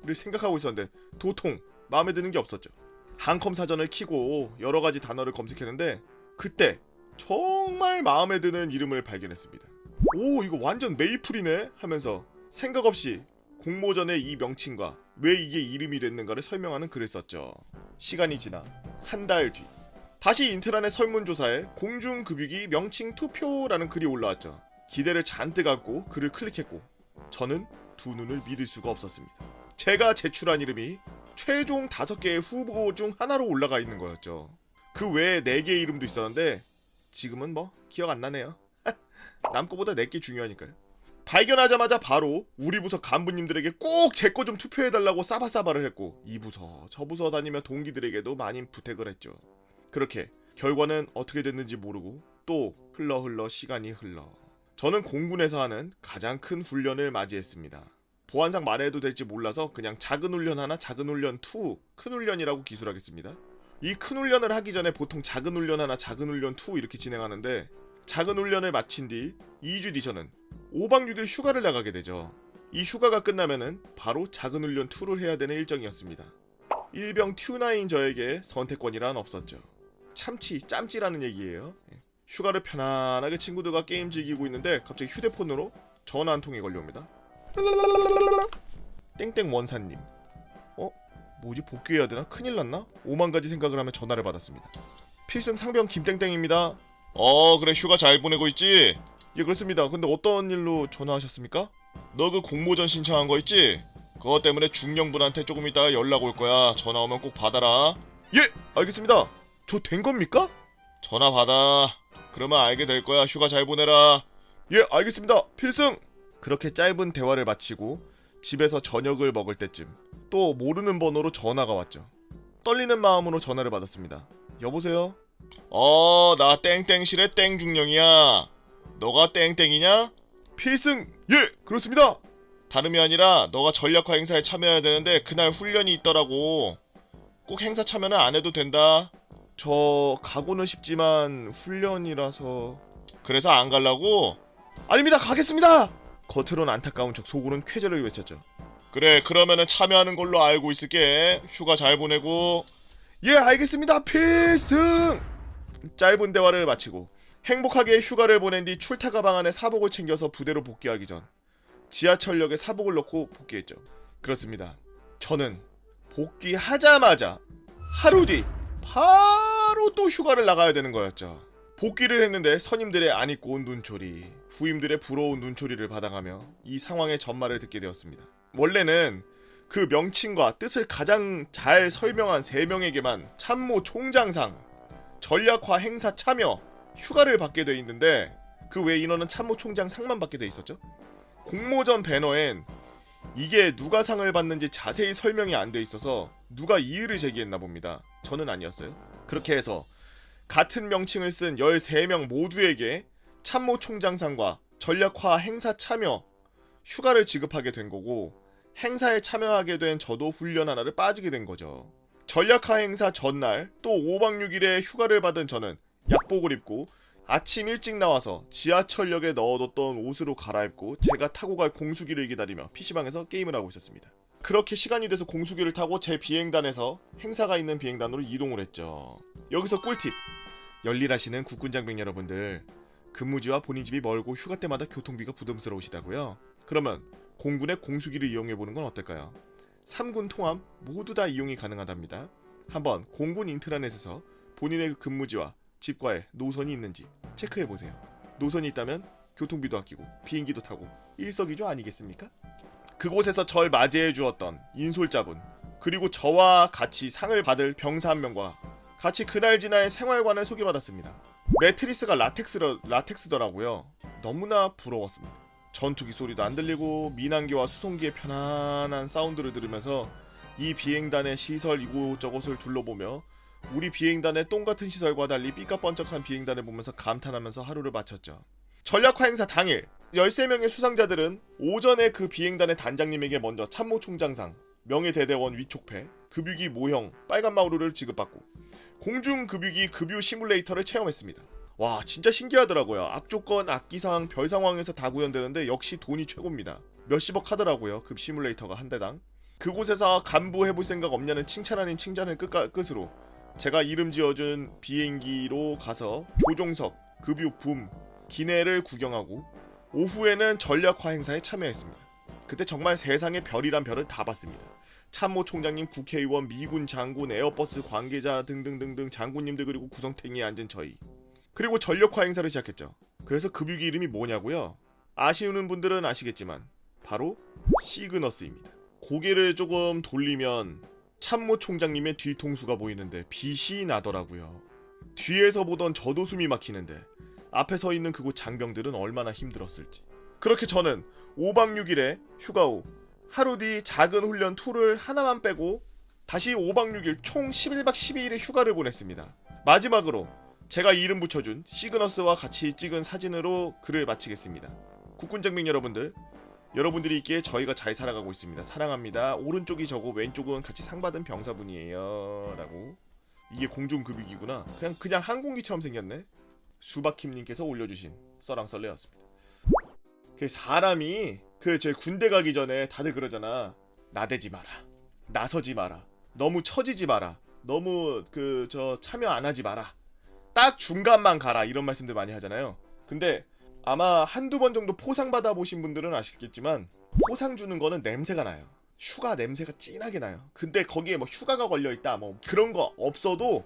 를 생각하고 있었는데 도통 마음에 드는 게 없었죠. 항컴 사전을 키고 여러가지 단어를 검색했는데 그때 정말 마음에 드는 이름을 발견했습니다. 오 이거 완전 메이플이네 하면서 생각 없이 공모전의 이 명칭과 왜 이게 이름이 됐는가를 설명하는 글을 썼죠. 시간이 지나 한 달 뒤 다시 인트라넷 설문조사에 공중급유기 명칭 투표라는 글이 올라왔죠. 기대를 잔뜩 안고 글을 클릭했고 저는 두 눈을 믿을 수가 없었습니다. 제가 제출한 이름이 최종 5개의 후보 중 하나로 올라가 있는 거였죠. 그 외에 4개의 이름도 있었는데 지금은 뭐 기억 안 나네요. 남 거보다 내게 중요하니까요. 발견하자마자 바로 우리 부서 간부님들에게 꼭 제 거 좀 투표해달라고 싸바싸바를 했고 이 부서 저 부서 다니며 동기들에게도 많이 부탁을 했죠. 그렇게 결과는 어떻게 됐는지 모르고 또 흘러 시간이 흘러 저는 공군에서 하는 가장 큰 훈련을 맞이했습니다. 보안상 말해도 될지 몰라서 그냥 작은 훈련 하나, 작은 훈련 2, 큰 훈련이라고 기술하겠습니다. 이 큰 훈련을 하기 전에 보통 작은 훈련 하나, 작은 훈련 2 이렇게 진행하는데 작은 훈련을 마친 뒤 2주 뒤 저는 5박 6일 휴가를 나가게 되죠. 이 휴가가 끝나면은 바로 작은 훈련 2를 해야 되는 일정이었습니다. 일병 튜나인 저에게 선택권이란 없었죠. 참치, 짬찌라는 얘기예요. 휴가를 편안하게 친구들과 게임 즐기고 있는데 갑자기 휴대폰으로 전화 한 통이 걸려옵니다. 땡땡 원사님. 뭐지, 복귀해야 되나? 큰일 났나? 5만 가지 생각을 하며 전화를 받았습니다. 필승 상병 김땡땡입니다. 그래, 휴가 잘 보내고 있지? 예, 그렇습니다. 근데 어떤 일로 전화하셨습니까? 너 그 공모전 신청한 거 있지? 그것 때문에 중령분한테 조금 이따가 연락 올 거야. 전화 오면 꼭 받아라. 예, 알겠습니다. 저 된 겁니까? 전화 받아. 그러면 알게 될 거야. 휴가 잘 보내라. 예, 알겠습니다. 필승! 그렇게 짧은 대화를 마치고 집에서 저녁을 먹을 때쯤 또 모르는 번호로 전화가 왔죠. 떨리는 마음으로 전화를 받았습니다. 여보세요? 나 땡땡실의 땡중령이야. 너가 땡땡이냐? 필승! 예! 그렇습니다! 다름이 아니라 너가 전략화 행사에 참여해야 되는데 그날 훈련이 있더라고. 꼭 행사 참여는 안 해도 된다. 저 가고는 싶지만 훈련이라서... 그래서 안 갈라고? 아닙니다! 가겠습니다! 겉으론 안타까운 척 속으론 쾌재를 외쳤죠. 그래, 그러면은 참여하는 걸로 알고 있을게. 휴가 잘 보내고. 예, 알겠습니다. 필승! 짧은 대화를 마치고 행복하게 휴가를 보낸 뒤 출타 가방 안에 사복을 챙겨서 부대로 복귀하기 전 지하철역에 사복을 넣고 복귀했죠. 그렇습니다. 저는 복귀하자마자 하루 뒤 바로 또 휴가를 나가야 되는 거였죠. 복귀를 했는데 선임들의 안 입고 온 눈초리, 후임들의 부러운 눈초리를 받아가며 이 상황의 전말을 듣게 되었습니다. 원래는 그 명칭과 뜻을 가장 잘 설명한 3명에게만 참모 총장상, 전략화 행사 참여, 휴가를 받게 돼 있는데 그 외 인원은 참모 총장 상만 받게 돼 있었죠. 공모전 배너엔 이게 누가 상을 받는지 자세히 설명이 안 돼 있어서 누가 이의를 제기했나 봅니다. 저는 아니었어요. 그렇게 해서 같은 명칭을 쓴 13명 모두에게 참모 총장상과 전략화 행사 참여, 휴가를 지급하게 된 거고 행사에 참여하게 된 저도 훈련 하나를 빠지게 된 거죠. 전략화 행사 전날 또 5박 6일의 휴가를 받은 저는 약복을 입고 아침 일찍 나와서 지하철역에 넣어뒀던 옷으로 갈아입고 제가 타고 갈 공수기를 기다리며 PC방에서 게임을 하고 있었습니다. 그렇게 시간이 돼서 공수기를 타고 제 비행단에서 행사가 있는 비행단으로 이동을 했죠. 여기서 꿀팁! 열일하시는 국군장병 여러분들, 근무지와 본인 집이 멀고 휴가 때마다 교통비가 부담스러우시다고요? 그러면 공군의 공수기를 이용해보는 건 어떨까요? 3군 통합 모두 다 이용이 가능하답니다. 한번 공군 인트라넷에서 본인의 근무지와 집과의 노선이 있는지 체크해보세요. 노선이 있다면 교통비도 아끼고 비행기도 타고 일석이조 아니겠습니까? 그곳에서 절 맞이해주었던 인솔자분, 그리고 저와 같이 상을 받을 병사 한 명과 같이 그날 지날 생활관을 소개받았습니다. 매트리스가 라텍스더라고요. 너무나 부러웠습니다. 전투기 소리도 안 들리고 민항기와 수송기의 편안한 사운드를 들으면서 이 비행단의 시설 이곳저곳을 둘러보며 우리 비행단의 똥같은 시설과 달리 삐까뻔쩍한 비행단을 보면서 감탄하면서 하루를 마쳤죠. 전략화 행사 당일 13명의 수상자들은 오전에 그 비행단의 단장님에게 먼저 참모총장상, 명예대대원 위촉패, 급유기 모형, 빨간 마우루를 지급받고 공중급유기 급유 시뮬레이터를 체험했습니다. 와, 진짜 신기하더라고요. 앞조건, 악기상, 별 상황에서 다 구현되는데 역시 돈이 최고입니다. 몇십억 하더라고요. 급 시뮬레이터가 한 대당. 그곳에서 간부해볼 생각 없냐는 칭찬 아닌 칭찬을 끝으로 제가 이름 지어준 비행기로 가서 조종석, 급유 붐, 기내를 구경하고 오후에는 전략화 행사에 참여했습니다. 그때 정말 세상의 별이란 별을 다 봤습니다. 참모 총장님, 국회의원, 미군 장군, 에어버스 관계자 등등등등 장군님들, 그리고 구성탱이에 앉은 저희. 그리고 전력화 행사를 시작했죠. 그래서 급유기 이름이 뭐냐고요? 아시는 분들은 아시겠지만 바로 시그너스입니다. 고개를 조금 돌리면 참모 총장님의 뒤통수가 보이는데 빛이 나더라고요. 뒤에서 보던 저도 숨이 막히는데 앞에 서 있는 그곳 장병들은 얼마나 힘들었을지. 그렇게 저는 5박 6일의 휴가 후 하루 뒤 작은 훈련 2를 하나만 빼고 다시 5박 6일 총 11박 12일의 휴가를 보냈습니다. 마지막으로 제가 이름 붙여준 시그너스와 같이 찍은 사진으로 글을 마치겠습니다. 국군장병 여러분들, 여러분들이 있기에 저희가 잘 살아가고 있습니다. 사랑합니다. 오른쪽이 저고 왼쪽은 같이 상 받은 병사분이에요 라고. 이게 공중급유기구나. 그냥 항공기처럼 생겼네. 수박킴님께서 올려주신 썰랑썰레였습니다. 그 사람이 제 군대 가기 전에 다들 그러잖아. 나대지 마라, 나서지 마라, 너무 처지지 마라, 너무 참여 안 하지 마라, 딱 중간만 가라, 이런 말씀들 많이 하잖아요. 근데 아마 한두 번 정도 포상 받아보신 분들은 아시겠지만 포상 주는 거는 냄새가 나요. 휴가 냄새가 진하게 나요. 근데 거기에 뭐 휴가가 걸려있다 뭐 그런 거 없어도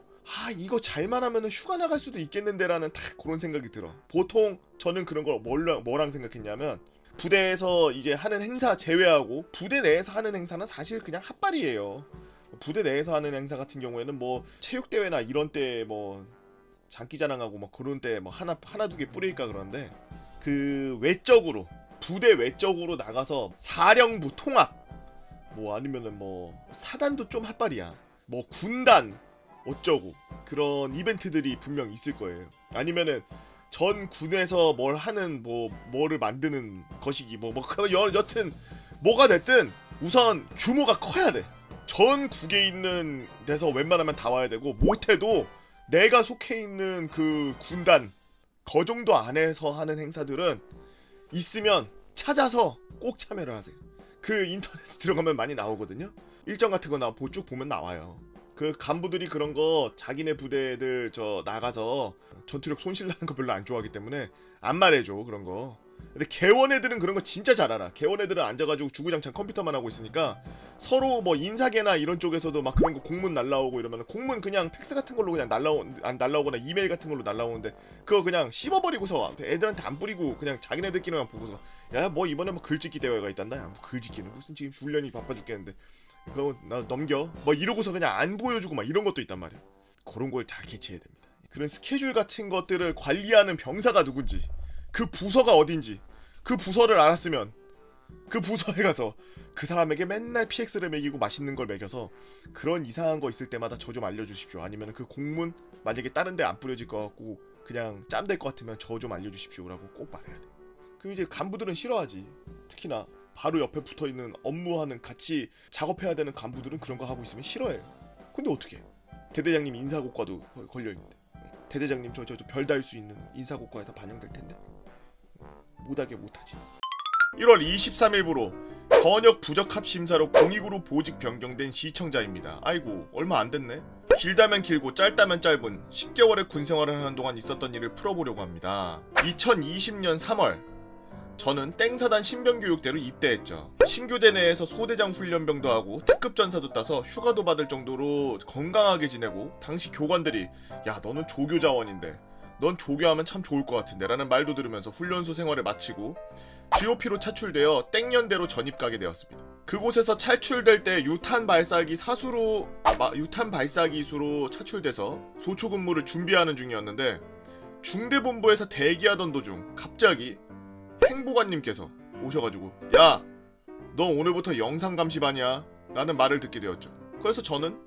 이거 잘만 하면은 휴가 나갈 수도 있겠는데 라는 딱 그런 생각이 들어. 보통 저는 그런 걸 뭐랑 생각했냐면, 부대에서 이제 하는 행사 제외하고 부대 내에서 하는 행사는 사실 그냥 핫발이에요. 부대 내에서 하는 행사 같은 경우에는 뭐 체육대회나 이런 때 뭐 장기자랑하고 뭐 그런 때 뭐 하나 두 개 뿌릴까 그러는데, 그 외적으로 부대 외적으로 나가서 사령부 통합 뭐 아니면은 뭐 사단도 좀 핫발이야, 뭐 군단 어쩌고 그런 이벤트들이 분명 있을 거예요. 아니면은 전 군에서 뭘 하는 뭐를 만드는 것이기 여튼 뭐가 됐든 우선 규모가 커야 돼. 전국에 있는 데서 웬만하면 다 와야 되고, 못해도 내가 속해 있는 그 군단 그 정도 안에서 하는 행사들은 있으면 찾아서 꼭 참여를 하세요. 그 인터넷에 들어가면 많이 나오거든요. 일정 같은 거 쭉 보면 나와요. 그 간부들이 그런 거 자기네 부대들 나가서 전투력 손실나는 거 별로 안 좋아하기 때문에 안 말해줘, 그런 거. 근데 개원 애들은 그런 거 진짜 잘 알아. 개원 애들은 앉아가지고 주구장창 컴퓨터만 하고 있으니까 서로 뭐 인사계나 이런 쪽에서도 막 그런 거 공문 날라오고 이러면 공문 그냥 팩스 같은 걸로 그냥 안 날라오거나 이메일 같은 걸로 날라오는데 그거 그냥 씹어버리고서 애들한테 안 뿌리고 그냥 자기네들끼리만 보고서, 야 뭐 이번에 뭐 글짓기 대회가 있단다. 야 뭐 글짓기는 무슨, 지금 훈련이 바빠 죽겠는데 그거 나 넘겨 뭐 이러고서 그냥 안 보여주고 막 이런 것도 있단 말이야. 그런 걸 잘 캐치해야 됩니다. 그런 스케줄 같은 것들을 관리하는 병사가 누군지, 그 부서가 어딘지, 그 부서를 알았으면 그 부서에 가서 그 사람에게 맨날 PX를 먹이고 맛있는 걸 먹여서 그런 이상한 거 있을 때마다 저 좀 알려주십시오. 아니면 그 공문 만약에 다른 데 안 뿌려질 것 같고 그냥 짬될 것 같으면 저 좀 알려주십시오 라고 꼭 말해야 돼. 그럼 이제 간부들은 싫어하지. 특히나 바로 옆에 붙어있는 업무하는, 같이 작업해야 되는 간부들은 그런 거 하고 있으면 싫어해요. 근데 어떻게 대대장님 인사고과도 걸려있는데, 대대장님 저 별 달 수 있는 인사고과에 다 반영될 텐데 못하게 못하지. 1월 23일부로 현역 부적합 심사로 공익으로 보직 변경된 시청자입니다. 아이고 얼마 안 됐네. 길다면 길고 짧다면 짧은 10개월의 군생활을 하는 동안 있었던 일을 풀어보려고 합니다. 2020년 3월 저는 땡사단 신병교육대로 입대했죠. 신교대 내에서 소대장 훈련병도 하고 특급 전사도 따서 휴가도 받을 정도로 건강하게 지내고, 당시 교관들이 야 너는 조교 자원인데 넌 조교하면 참 좋을 것 같은데 라는 말도 들으면서 훈련소 생활을 마치고 GOP로 차출되어 땡연대로 전입 가게 되었습니다. 그곳에서 차출될 때 유탄 발사기수로 차출돼서 소초 근무를 준비하는 중이었는데, 중대본부에서 대기하던 도중 갑자기 행보관님께서 오셔가지고 야 너 오늘부터 영상감시반이야 라는 말을 듣게 되었죠. 그래서 저는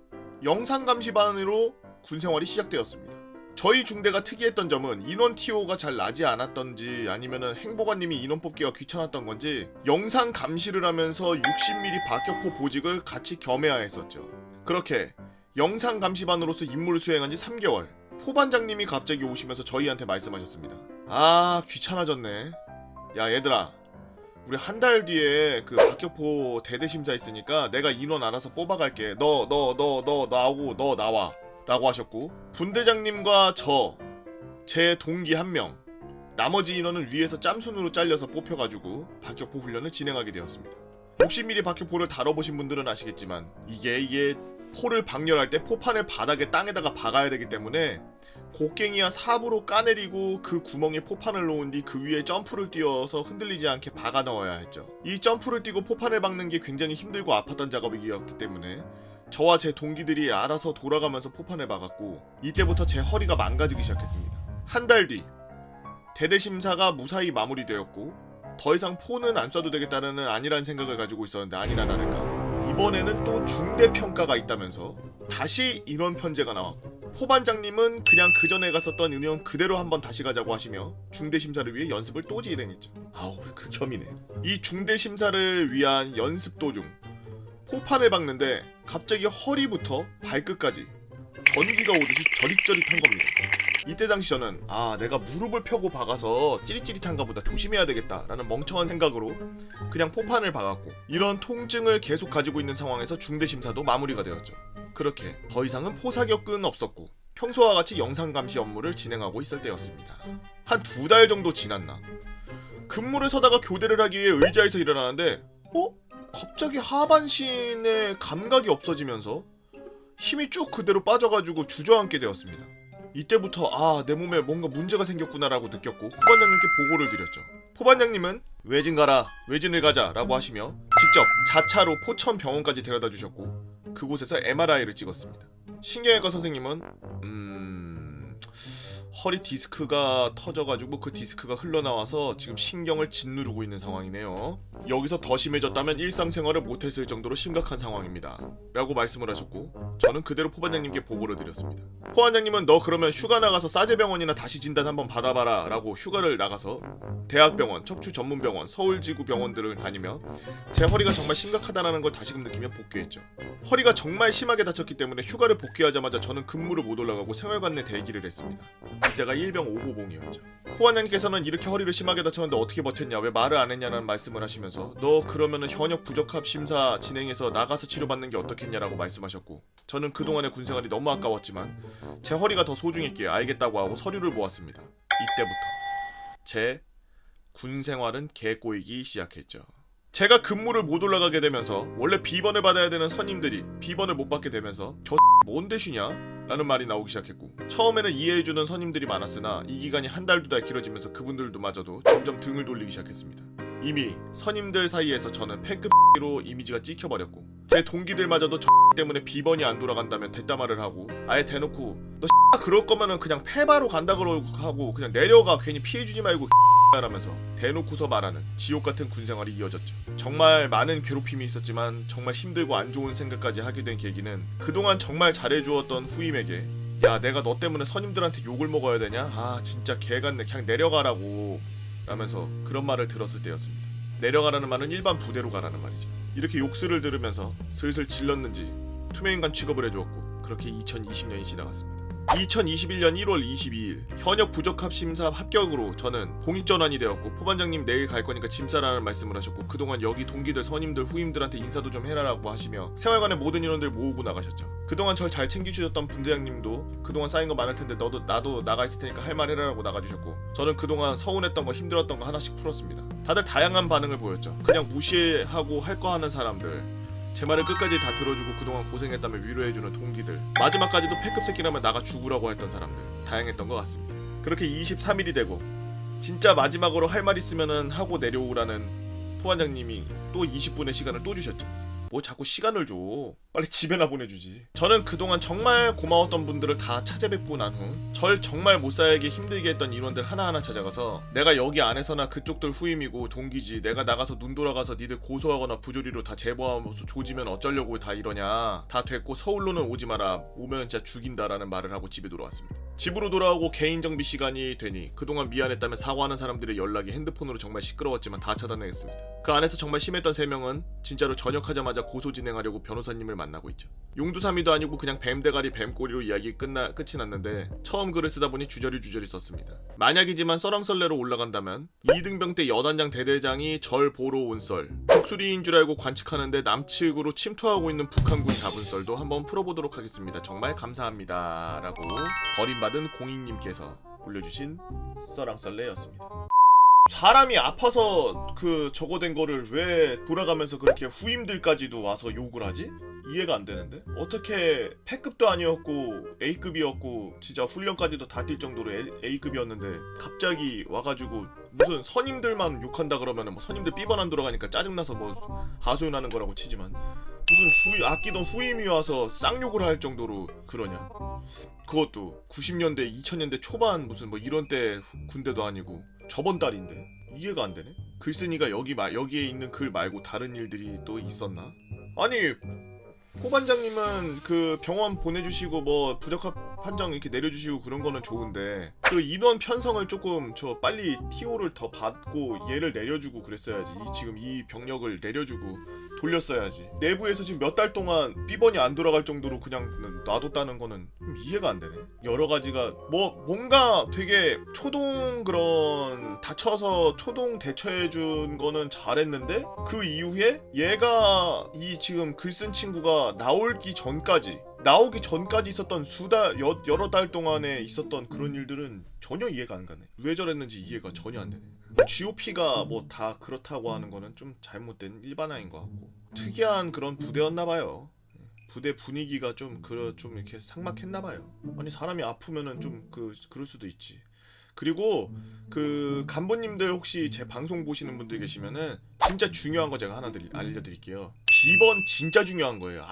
영상감시반으로 군생활이 시작되었습니다. 저희 중대가 특이했던 점은 인원 TO가 잘 나지 않았던지 아니면은 행보관님이 인원 뽑기가 귀찮았던 건지 영상 감시를 하면서 60mm 박격포 보직을 같이 겸해야 했었죠. 그렇게 영상 감시반으로서 임무를 수행한 지 3개월, 포반장님이 갑자기 오시면서 저희한테 말씀하셨습니다. 아 귀찮아졌네. 야 얘들아, 우리 한 달 뒤에 그 박격포 대대심사 있으니까 내가 인원 알아서 뽑아갈게. 너 나오고 너 나와 라고 하셨고, 분대장님과 제 동기 1명, 나머지 인원은 위에서 짬순으로 잘려서 뽑혀가지고 박격포 훈련을 진행하게 되었습니다. 60mm 박격포를 다뤄보신 분들은 아시겠지만 이게 포를 방열할 때 포판을 바닥에 땅에다가 박아야 되기 때문에 곡괭이와 삽으로 까내리고 그 구멍에 포판을 놓은 뒤 그 위에 점프를 띄워서 흔들리지 않게 박아 넣어야 했죠. 이 점프를 띄고 포판을 박는 게 굉장히 힘들고 아팠던 작업이었기 때문에 저와 제 동기들이 알아서 돌아가면서 포판을 박았고, 이때부터 제 허리가 망가지기 시작했습니다. 한 달 뒤 대대심사가 무사히 마무리되었고 더 이상 포는 안 쏴도 되겠다는 아니란 생각을 가지고 있었는데 아니나 다를까 이번에는 또 중대평가가 있다면서 다시 인원 편제가 나왔고, 포반장님은 그냥 그 전에 갔었던 은혜원 그대로 한번 다시 가자고 하시며 중대심사를 위해 연습을 또 진행했죠. 아우 극혐이네. 이 중대심사를 위한 연습 도중 포판을 박는데 갑자기 허리부터 발끝까지 전기가 오듯이 저릿저릿한 겁니다. 이때 당시 저는 내가 무릎을 펴고 박아서 찌릿찌릿한가 보다 조심해야 되겠다 라는 멍청한 생각으로 그냥 포판을 박았고, 이런 통증을 계속 가지고 있는 상황에서 중대심사도 마무리가 되었죠. 그렇게 더 이상은 포사격은 없었고 평소와 같이 영상감시 업무를 진행하고 있을 때였습니다. 한 2달 정도 지났나 근무를 서다가 교대를 하기 위해 의자에서 일어나는데 갑자기 하반신에 감각이 없어지면서 힘이 쭉 그대로 빠져가지고 주저앉게 되었습니다. 이때부터 내 몸에 뭔가 문제가 생겼구나라고 느꼈고 포반장님께 보고를 드렸죠. 포반장님은 외진 가라, 외진을 가자 라고 하시며 직접 자차로 포천 병원까지 데려다 주셨고 그곳에서 MRI를 찍었습니다. 신경외과 선생님은 허리 디스크가 터져가지고 그 디스크가 흘러나와서 지금 신경을 짓누르고 있는 상황이네요. 여기서 더 심해졌다면 일상생활을 못했을 정도로 심각한 상황입니다 라고 말씀을 하셨고, 저는 그대로 포반장님께 보고를 드렸습니다. 포반장님은 너 그러면 휴가 나가서 싸제병원이나 다시 진단 한번 받아봐라 라고 휴가를 나가서 대학병원, 척추전문병원, 서울지구 병원들을 다니며 제 허리가 정말 심각하다는 걸 다시금 느끼며 복귀했죠. 허리가 정말 심하게 다쳤기 때문에 휴가를 복귀하자마자 저는 근무를 못 올라가고 생활관 내 대기를 했습니다. 이때가 일병 5호봉이었죠. 포반장님께서는 이렇게 허리를 심하게 다쳤는데 어떻게 버텼냐, 왜 말을 안 했냐는 말씀을 하시면서 너 그러면은 현역 부적합 심사 진행해서 나가서 치료받는 게 어떻겠냐라고 말씀하셨고, 저는 그동안의 군생활이 너무 아까웠지만 제 허리가 더 소중했기에 알겠다고 하고 서류를 모았습니다. 이때부터 제 군생활은 개꼬이기 시작했죠. 제가 근무를 못 올라가게 되면서 원래 비번을 받아야 되는 선임들이 비번을 못 받게 되면서 저 뭔데 쉬냐? 라는 말이 나오기 시작했고, 처음에는 이해해주는 선임들이 많았으나 이 기간이 한 달, 2달 길어지면서 그분들도 마저도 점점 등을 돌리기 시작했습니다. 이미 선임들 사이에서 저는 패급으로 이미지가 찍혀버렸고, 제 동기들마저도 저 때문에 비번이 안 돌아간다면 됐다말을 하고 아예 대놓고 너 그럴 거면은 그냥 페바로 간다 그러고 하고 그냥 내려가, 괜히 피해주지 말고 라면서 대놓고서 말하는 지옥같은 군생활이 이어졌죠. 정말 많은 괴롭힘이 있었지만 정말 힘들고 안 좋은 생각까지 하게 된 계기는 그동안 정말 잘해주었던 후임에게 야 내가 너 때문에 선임들한테 욕을 먹어야 되냐? 진짜 개같네, 그냥 내려가라고 라면서 그런 말을 들었을 때였습니다. 내려가라는 말은 일반 부대로 가라는 말이죠. 이렇게 욕설을 들으면서 슬슬 질렀는지 투명인간 취급을 해주었고, 그렇게 2020년이 지나갔습니다. 2021년 1월 22일 현역 부적합 심사 합격으로 저는 공익전환이 되었고, 포반장님 내일 갈 거니까 짐 싸라는 말씀을 하셨고, 그동안 여기 동기들, 선임들, 후임들한테 인사도 좀 해라라고 하시며 생활관의 모든 인원들 모으고 나가셨죠. 그동안 절 잘 챙겨주셨던 분대장님도 그동안 쌓인 거 많을 텐데 나도 나가 있을 테니까 할 말 해라라고 나가주셨고, 저는 그동안 서운했던 거, 힘들었던 거 하나씩 풀었습니다. 다들 다양한 반응을 보였죠. 그냥 무시하고 할 거 하는 사람들, 제 말을 끝까지 다 들어주고 그동안 고생했다며 위로해주는 동기들, 마지막까지도 패급 새끼라면 나가 죽으라고 했던 사람들, 다양했던 것 같습니다. 그렇게 23일이 되고 진짜 마지막으로 할 말 있으면은 하고 내려오라는 포반장님이 또 20분의 시간을 또 주셨죠. 뭐 자꾸 시간을 줘, 빨리 집에나 보내주지. 저는 그동안 정말 고마웠던 분들을 다 찾아뵙고 난 후 절 정말 못 살게 힘들게 했던 인원들 하나하나 찾아가서 내가 여기 안에서나 그쪽들 후임이고 동기지, 내가 나가서 눈 돌아가서 니들 고소하거나 부조리로 다 제보하면서 조지면 어쩌려고 다 이러냐, 다 됐고 서울로는 오지 마라, 오면 진짜 죽인다라는 말을 하고 집에 돌아왔습니다. 집으로 돌아오고 개인정비 시간이 되니 그동안 미안했다며 사과하는 사람들의 연락이 핸드폰으로 정말 시끄러웠지만 다 차단했습니다. 그 안에서 정말 심했던 3명은 진짜로 전역하자마자 고소 진행하려고 변호사님을 만나고 있죠. 용두사미도 아니고 그냥 뱀대가리 뱀꼬리로 이야기 끝이 났는데 처음 글을 쓰다 보니 주저리 썼습니다. 만약이지만 썰렁설레로 올라간다면 이등병 때 여단장 대대장이 절 보러 온 썰, 독수리인 줄 알고 관측하는데 남측으로 침투하고 있는 북한군 잡은 썰도 한번 풀어보도록 하겠습니다. 정말 감사합니다 라고 버림받은 공익님께서 올려주신 썰렁설레였습니다. 사람이 아파서 저거 된 거를 왜 돌아가면서 그렇게 후임들까지도 와서 욕을 하지? 이해가 안 되는데? 어떻게 패급도 아니었고 A급이었고 진짜 훈련까지도 다 뛸 정도로 A급이었는데 갑자기 와가지고 무슨 선임들만 욕한다 그러면은 뭐 선임들 삐번 안 돌아가니까 짜증나서 뭐 하소연하는 거라고 치지만 무슨 아끼던 후임이 와서 쌍욕을 할 정도로 그러냐? 그것도 90년대 2000년대 초반 무슨 뭐 이런 때 군대도 아니고 저번 달인데 이해가 안 되네. 글쓴이가 여기에 있는 글 말고 다른 일들이 또 있었나? 아니 코반장님은 그 병원 보내주시고 뭐 부적합 판정 이렇게 내려주시고 그런 거는 좋은데 그 인원 편성을 조금 저 빨리 TO를 더 받고 얘를 내려주고 그랬어야지. 지금 이 병력을 내려주고 돌렸어야지. 내부에서 지금 몇 달 동안 B번이 안 돌아갈 정도로 그냥 놔뒀다는 거는 좀 이해가 안 되네. 여러 가지가 뭐 뭔가 되게 초동 그런 다쳐서 초동 대처해준 거는 잘했는데 그 이후에 얘가 이 지금 글 쓴 친구가 나오기 전까지 있었던 여러 달 동안에 있었던 그런 일들은 전혀 이해가 안 가네. 왜 저랬는지 이해가 전혀 안 되네. GOP가 뭐 다 그렇다고 하는 거는 좀 잘못된 일반화인 것 같고 특이한 그런 부대였나봐요. 부대 분위기가 좀 이렇게 삭막했나봐요. 아니 사람이 아프면은 좀 그럴 수도 있지. 그리고 그 간부님들 혹시 제 방송 보시는 분들 계시면은 진짜 중요한 거 제가 하나 알려드릴게요. B번 진짜 중요한 거예요.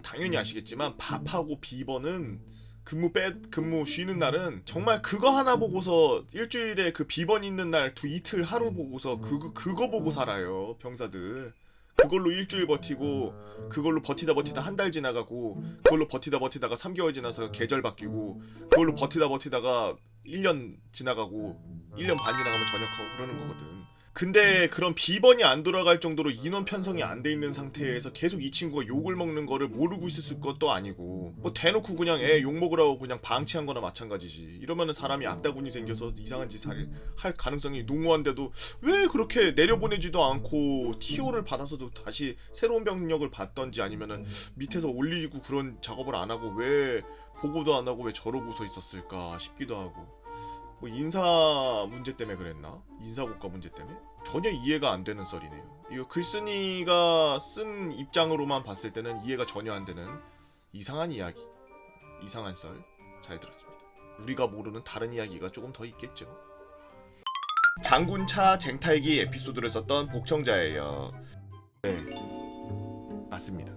당연히 아시겠지만 밥하고 B번은 근무 쉬는 날은 정말 그거 하나 보고서 일주일에 그 B번 있는 날 이틀 하루 보고서 그거 보고 살아요. 병사들. 그걸로 일주일 버티고 그걸로 버티다 한 달 지나가고 그걸로 버티다가 3개월 지나서 계절 바뀌고 그걸로 버티다가 1년 지나가고 1년 반 지나가면 전역하고 그러는 거거든. 근데 그런 B번이 안 돌아갈 정도로 인원 편성이 안 돼 있는 상태에서 계속 이 친구가 욕을 먹는 거를 모르고 있을 것도 아니고 뭐 대놓고 그냥 애 욕 먹으라고 그냥 방치한 거나 마찬가지지. 이러면은 사람이 악다군이 생겨서 이상한 짓 할 가능성이 농후한데도 왜 그렇게 내려보내지도 않고 TO를 받아서도 다시 새로운 병력을 받던지 아니면은 밑에서 올리고 그런 작업을 안 하고 왜 보고도 안 하고 왜 저러고 서 있었을까 싶기도 하고. 뭐 인사 문제 때문에 그랬나? 인사고과 문제 때문에? 전혀 이해가 안 되는 썰이네요. 이거 글쓴이가 쓴 입장으로만 봤을 때는 이해가 전혀 안 되는 이상한 이야기, 이상한 썰 잘 들었습니다. 우리가 모르는 다른 이야기가 조금 더 있겠죠. 장군차 쟁탈기 에피소드를 썼던 복청자예요. 네, 맞습니다.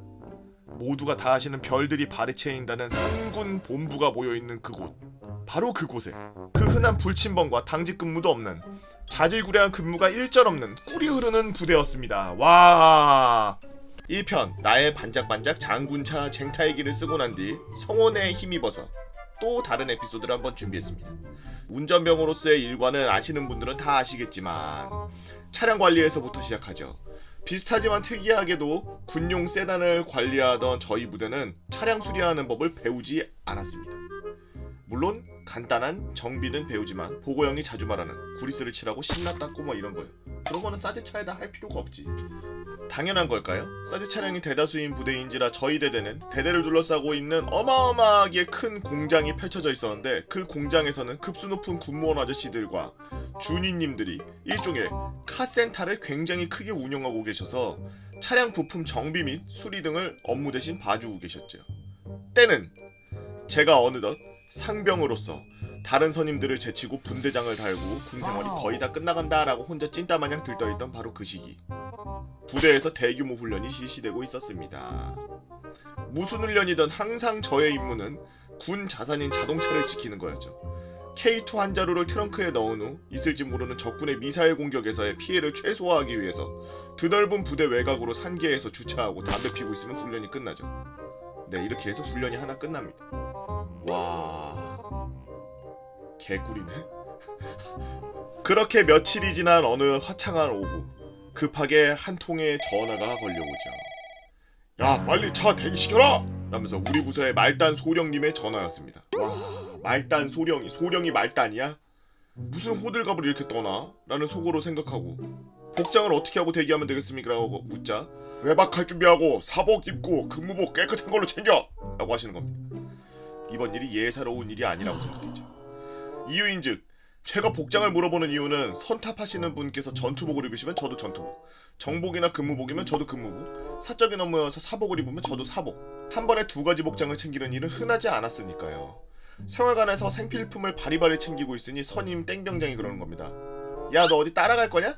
모두가 다 아시는 별들이 발에 채인다는 상군 본부가 모여있는 그곳, 바로 그곳에 그 흔한 불침번과 당직 근무도 없는 자질구레한 근무가 일절없는 꿀이 흐르는 부대였습니다. 와... 1편 나의 반짝반짝 장군차 쟁탈기를 쓰고 난 뒤 성원에 힘입어서 또 다른 에피소드를 한번 준비했습니다. 운전병으로서의 일과는 아시는 분들은 다 아시겠지만 차량 관리에서부터 시작하죠. 비슷하지만 특이하게도 군용 세단을 관리하던 저희 부대는 차량 수리하는 법을 배우지 않았습니다. 물론 간단한 정비는 배우지만 보고형이 자주 말하는 구리스를 칠하고 신나 닦고 뭐 이런 거요. 그런 거는 싸제 차에다 할 필요가 없지. 당연한 걸까요? 싸제 차량이 대다수인 부대인지라 저희 대대는 대대를 둘러싸고 있는 어마어마하게 큰 공장이 펼쳐져 있었는데 그 공장에서는 급수 높은 군무원 아저씨들과 준이님들이 일종의 카센터를 굉장히 크게 운영하고 계셔서 차량 부품 정비 및 수리 등을 업무 대신 봐주고 계셨죠. 때는 제가 어느덧 상병으로서 다른 선임들을 제치고 분대장을 달고 군생활이 거의 다 끝나간다라고 혼자 찐따마냥 들떠있던 바로 그 시기, 부대에서 대규모 훈련이 실시되고 있었습니다. 무슨 훈련이든 항상 저의 임무는 군 자산인 자동차를 지키는 거였죠. K2 한 자루를 트렁크에 넣은 후 있을지 모르는 적군의 미사일 공격에서의 피해를 최소화하기 위해서 드넓은 부대 외곽으로 산계에서 주차하고 담배 피고 있으면 훈련이 끝나죠. 네, 이렇게 해서 훈련이 하나 끝납니다. 와... 개꿀이네. 그렇게 며칠이 지난 어느 화창한 오후, 급하게 한 통의 전화가 걸려오죠. 야, 빨리 차 대기시켜라! 라면서 우리 부서의 말단 소령님의 전화였습니다. 와, 말단 소령이 말단이야? 무슨 호들갑을 이렇게 떠나? 라는 속으로 생각하고 복장을 어떻게 하고 대기하면 되겠습니까? 라고 묻자 외박할 준비하고 사복 입고 근무복 깨끗한 걸로 챙겨! 라고 하시는 겁니다. 이번 일이 예사로운 일이 아니라고 생각했죠. 이유인즉 제가 복장을 물어보는 이유는 선탑하시는 분께서 전투복을 입으시면 저도 전투복, 정복이나 근무복이면 저도 근무복, 사적인 업무여서 사복을 입으면 저도 사복, 한 번에 두 가지 복장을 챙기는 일은 흔하지 않았으니까요. 생활관에서 생필품을 바리바리 챙기고 있으니 선임 땡병장이 그러는 겁니다. 야, 너 어디 따라갈 거냐?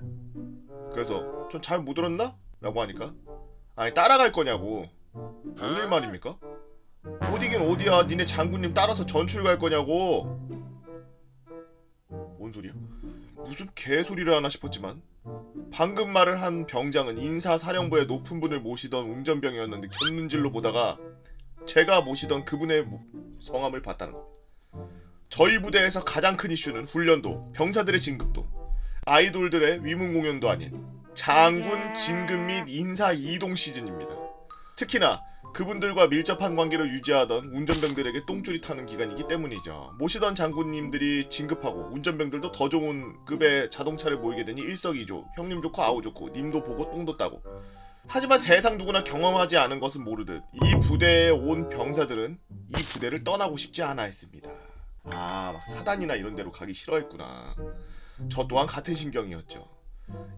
그래서 좀 잘 못 들었나? 라고 하니까 아니 따라갈 거냐고. 뭔 말입니까? 어디긴 어디야. 니네 장군님 따라서 전출 갈 거냐고. 뭔 소리야? 무슨 개소리를 하나 싶었지만 방금 말을 한 병장은 인사사령부의 높은 분을 모시던 운전병이었는데 곁눈질로 보다가 제가 모시던 그분의 성함을 봤다는 것. 저희 부대에서 가장 큰 이슈는 훈련도, 병사들의 진급도, 아이돌들의 위문 공연도 아닌 장군 진급 및 인사 이동 시즌입니다. 특히나 그분들과 밀접한 관계를 유지하던 운전병들에게 똥줄이 타는 기간이기 때문이죠. 모시던 장군님들이 진급하고 운전병들도 더 좋은 급의 자동차를 모이게 되니 일석이조, 형님 좋고 아우 좋고 님도 보고 똥도 따고. 하지만 세상 누구나 경험하지 않은 것은 모르듯 이 부대에 온 병사들은 이 부대를 떠나고 싶지 않아 했습니다. 막 사단이나 이런 데로 가기 싫어했구나. 저 또한 같은 심경이었죠.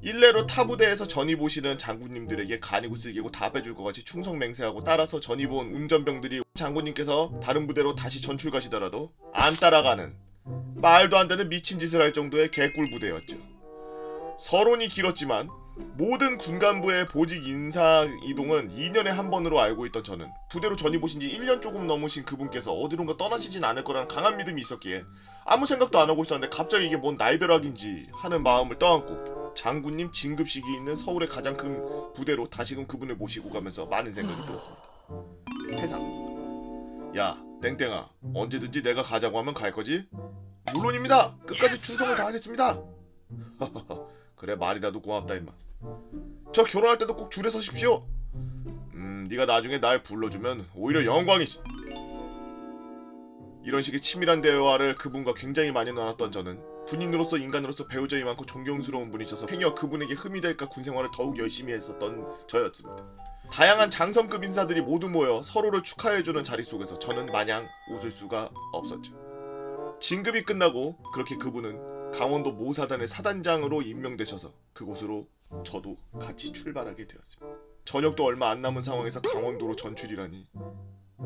일례로 타 부대에서 전입 오시는 장군님들에게 간이고 쓸개고 다 빼줄 것 같이 충성 맹세하고 따라서 전입 온 운전병들이 장군님께서 다른 부대로 다시 전출 가시더라도 안 따라가는 말도 안 되는 미친 짓을 할 정도의 개꿀 부대였죠. 서론이 길었지만 모든 군간부의 보직 인사 이동은 2년에 한 번으로 알고 있던 저는 부대로 전입 오신 지 1년 조금 넘으신 그분께서 어디론가 떠나시진 않을 거라는 강한 믿음이 있었기에 아무 생각도 안 하고 있었는데 갑자기 이게 뭔 날벼락인지 하는 마음을 떠안고 장군님 진급식이 있는 서울의 가장 큰 부대로 다시금 그분을 모시고 가면서 많은 생각이 들었습니다. 해상. 야 땡땡아, 언제든지 내가 가자고 하면 갈 거지? 물론입니다. 끝까지 충성을 다하겠습니다. 그래 말이라도 고맙다 임마. 저 결혼할 때도 꼭 줄에 서십시오. 네가 나중에 날 불러주면 오히려 영광이지. 이런 식의 치밀한 대화를 그분과 굉장히 많이 나눴던 저는 군인으로서 인간으로서 배우자이 많고 존경스러운 분이셔서 행여 그분에게 흠이 될까 군생활을 더욱 열심히 했었던 저였습니다. 다양한 장성급 인사들이 모두 모여 서로를 축하해주는 자리 속에서 저는 마냥 웃을 수가 없었죠. 진급이 끝나고 그렇게 그분은 강원도 모사단의 사단장으로 임명되셔서 그곳으로 저도 같이 출발하게 되었습니다. 저녁도 얼마 안 남은 상황에서 강원도로 전출이라니.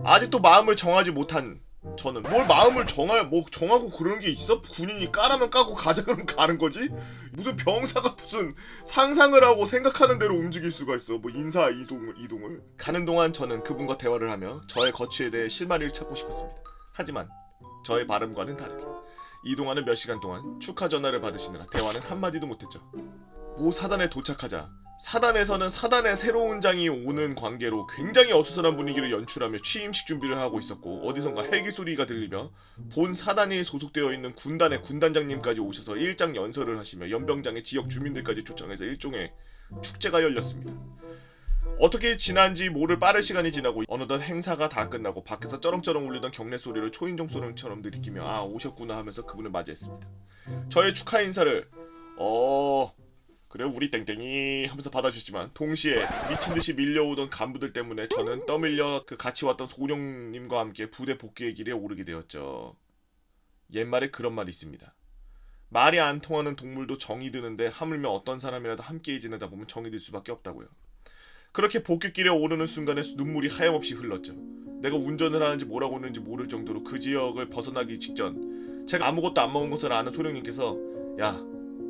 아직도 마음을 정하지 못한 저는 뭘 마음을 정하고 그런 게 있어? 군인이 까라면 까고 가자 그러면 가는 거지? 무슨 병사가 무슨 상상을 하고 생각하는 대로 움직일 수가 있어. 뭐 인사 이동을 가는 동안 저는 그분과 대화를 하며 저의 거취에 대해 실마리를 찾고 싶었습니다. 하지만 저의 바람과는 다르게 이동하는 몇 시간 동안 축하 전화를 받으시느라 대화는 한마디도 못했죠. 모 사단에 도착하자 사단에서는 사단의 새로운 장이 오는 관계로 굉장히 어수선한 분위기를 연출하며 취임식 준비를 하고 있었고 어디선가 헬기 소리가 들리며 본 사단이 소속되어 있는 군단의 군단장님까지 오셔서 일장 연설을 하시며 연병장의 지역 주민들까지 초청해서 일종의 축제가 열렸습니다. 어떻게 지난지 모를 빠른 시간이 지나고 어느덧 행사가 다 끝나고 밖에서 쩌렁쩌렁 울리던 경례 소리를 초인종 소리처럼 들이키며 오셨구나 하면서 그분을 맞이했습니다. 저의 축하 인사를 그래 우리 땡땡이 하면서 받아주셨지만 동시에 미친듯이 밀려오던 간부들 때문에 저는 떠밀려 그 같이 왔던 소령님과 함께 부대 복귀의 길에 오르게 되었죠. 옛말에 그런 말이 있습니다. 말이 안 통하는 동물도 정이 드는데 하물며 어떤 사람이라도 함께 지내다 보면 정이 들 수밖에 없다고요. 그렇게 복귀길에 오르는 순간에 눈물이 하염없이 흘렀죠. 내가 운전을 하는지 뭐라고 했는지 모를 정도로 그 지역을 벗어나기 직전 제가 아무것도 안 먹은 것을 아는 소령님께서 야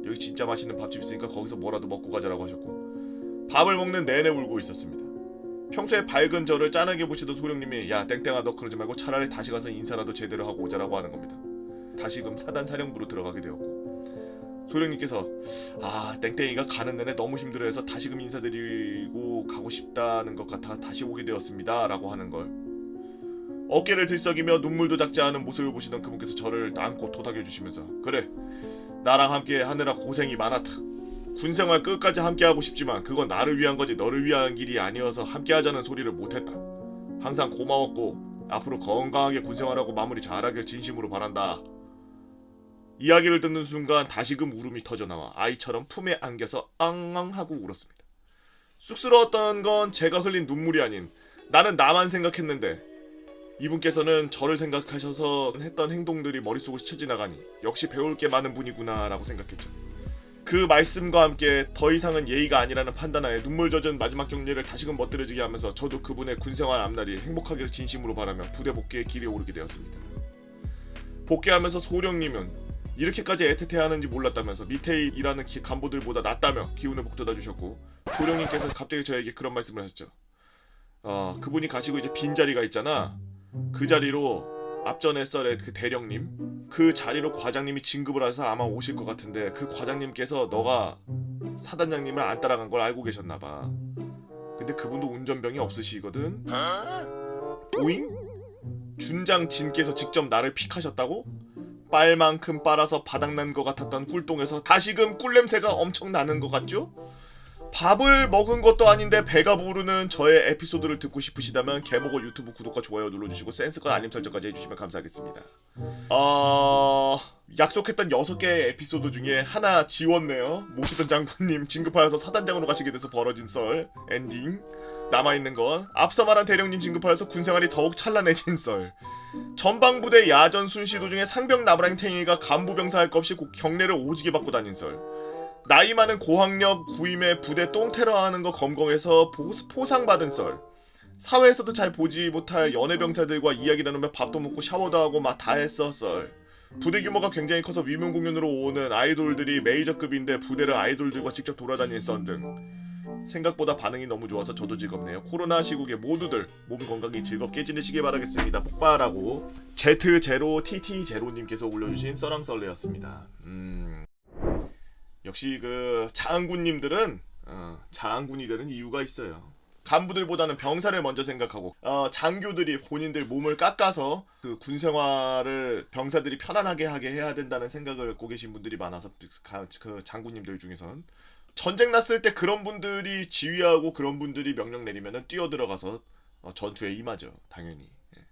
여기 진짜 맛있는 밥집 있으니까 거기서 뭐라도 먹고 가자라고 하셨고 밥을 먹는 내내 울고 있었습니다. 평소에 밝은 저를 짠하게 보시던 소령님이 야 땡땡아 너 그러지 말고 차라리 다시 가서 인사라도 제대로 하고 오자라고 하는 겁니다. 다시금 사단 사령부로 들어가게 되었고 소령님께서 땡땡이가 가는 내내 너무 힘들어해서 다시금 인사드리고 가고 싶다는 것 같아 다시 오게 되었습니다 라고 하는 걸 어깨를 들썩이며 눈물도 닦지 않은 모습을 보시던 그분께서 저를 안고 토닥여주시면서 그래 나랑 함께 하느라 고생이 많았다. 군생활 끝까지 함께하고 싶지만 그건 나를 위한 거지 너를 위한 길이 아니어서 함께하자는 소리를 못했다. 항상 고마웠고 앞으로 건강하게 군생활하고 마무리 잘하길 진심으로 바란다. 이야기를 듣는 순간 다시금 울음이 터져나와 아이처럼 품에 안겨서 앙앙하고 울었습니다. 쑥스러웠던 건 제가 흘린 눈물이 아닌 나는 나만 생각했는데 이분께서는 저를 생각하셔서 했던 행동들이 머릿속을 스쳐 지나가니 역시 배울 게 많은 분이구나 라고 생각했죠. 그 말씀과 함께 더 이상은 예의가 아니라는 판단하에 눈물 젖은 마지막 격려를 다시금 멋들어지게 하면서 저도 그분의 군생활 앞날이 행복하기를 진심으로 바라며 부대 복귀의 길에 오르게 되었습니다. 복귀하면서 소령님은 이렇게까지 애틋해하는지 몰랐다면서 밑에 일하는 간부들보다 낫다며 기운을 북돋아 주셨고 소령님께서 갑자기 저에게 그런 말씀을 하셨죠. 그분이 가시고 이제 빈자리가 있잖아. 그 자리로 앞전에 썰의 그 대령님 그 자리로 과장님이 진급을 해서 아마 오실 것 같은데 그 과장님께서 너가 사단장님을 안 따라간 걸 알고 계셨나봐. 근데 그분도 운전병이 없으시거든. 오잉? 준장 진께서 직접 나를 픽하셨다고? 빨만큼 빨아서 바닥난 것 같았던 꿀똥에서 다시금 꿀냄새가 엄청 나는 것 같죠? 밥을 먹은 것도 아닌데 배가 부르는 저의 에피소드를 듣고 싶으시다면 개보고 유튜브 구독과 좋아요 눌러주시고 센스건 알림 설정까지 해주시면 감사하겠습니다. 약속했던 6개의 에피소드 중에 하나 지웠네요. 모시던 장군님 진급하여서 사단장으로 가시게 돼서 벌어진 썰 엔딩. 남아있는 건 앞서 말한 대령님 진급하여서 군생활이 더욱 찬란해진 썰. 전방부대 야전 순시 도중에 상병 나부랑탱이가 간부병사 할 것 없이 경례를 오지게 받고 다닌 썰. 나이 많은 고학력 구임의 부대 똥테러하는 거 검거해서 포상받은 썰. 사회에서도 잘 보지 못할 연애병사들과 이야기 나누며 밥도 먹고 샤워도 하고 막 다 했어 썰. 부대 규모가 굉장히 커서 위문 공연으로 오는 아이돌들이 메이저급인데 부대를 아이돌들과 직접 돌아다닌 썰 등. 생각보다 반응이 너무 좋아서 저도 즐겁네요. 코로나 시국에 모두들 몸 건강히 즐겁게 지내시길 바라겠습니다. 폭발하고 Z0TT0님께서 올려주신 썰랑썰레였습니다. 역시 그 장군님들은 장군이 되는 이유가 있어요. 간부들보다는 병사를 먼저 생각하고 장교들이 본인들 몸을 깎아서 그 군생활을 병사들이 편안하게 하게 해야 된다는 생각을 갖고 계신 분들이 많아서 그 장군님들 중에선 전쟁 났을 때 그런 분들이 지휘하고 그런 분들이 명령 내리면은 뛰어들어가서 전투에 임하죠. 당연히. 예.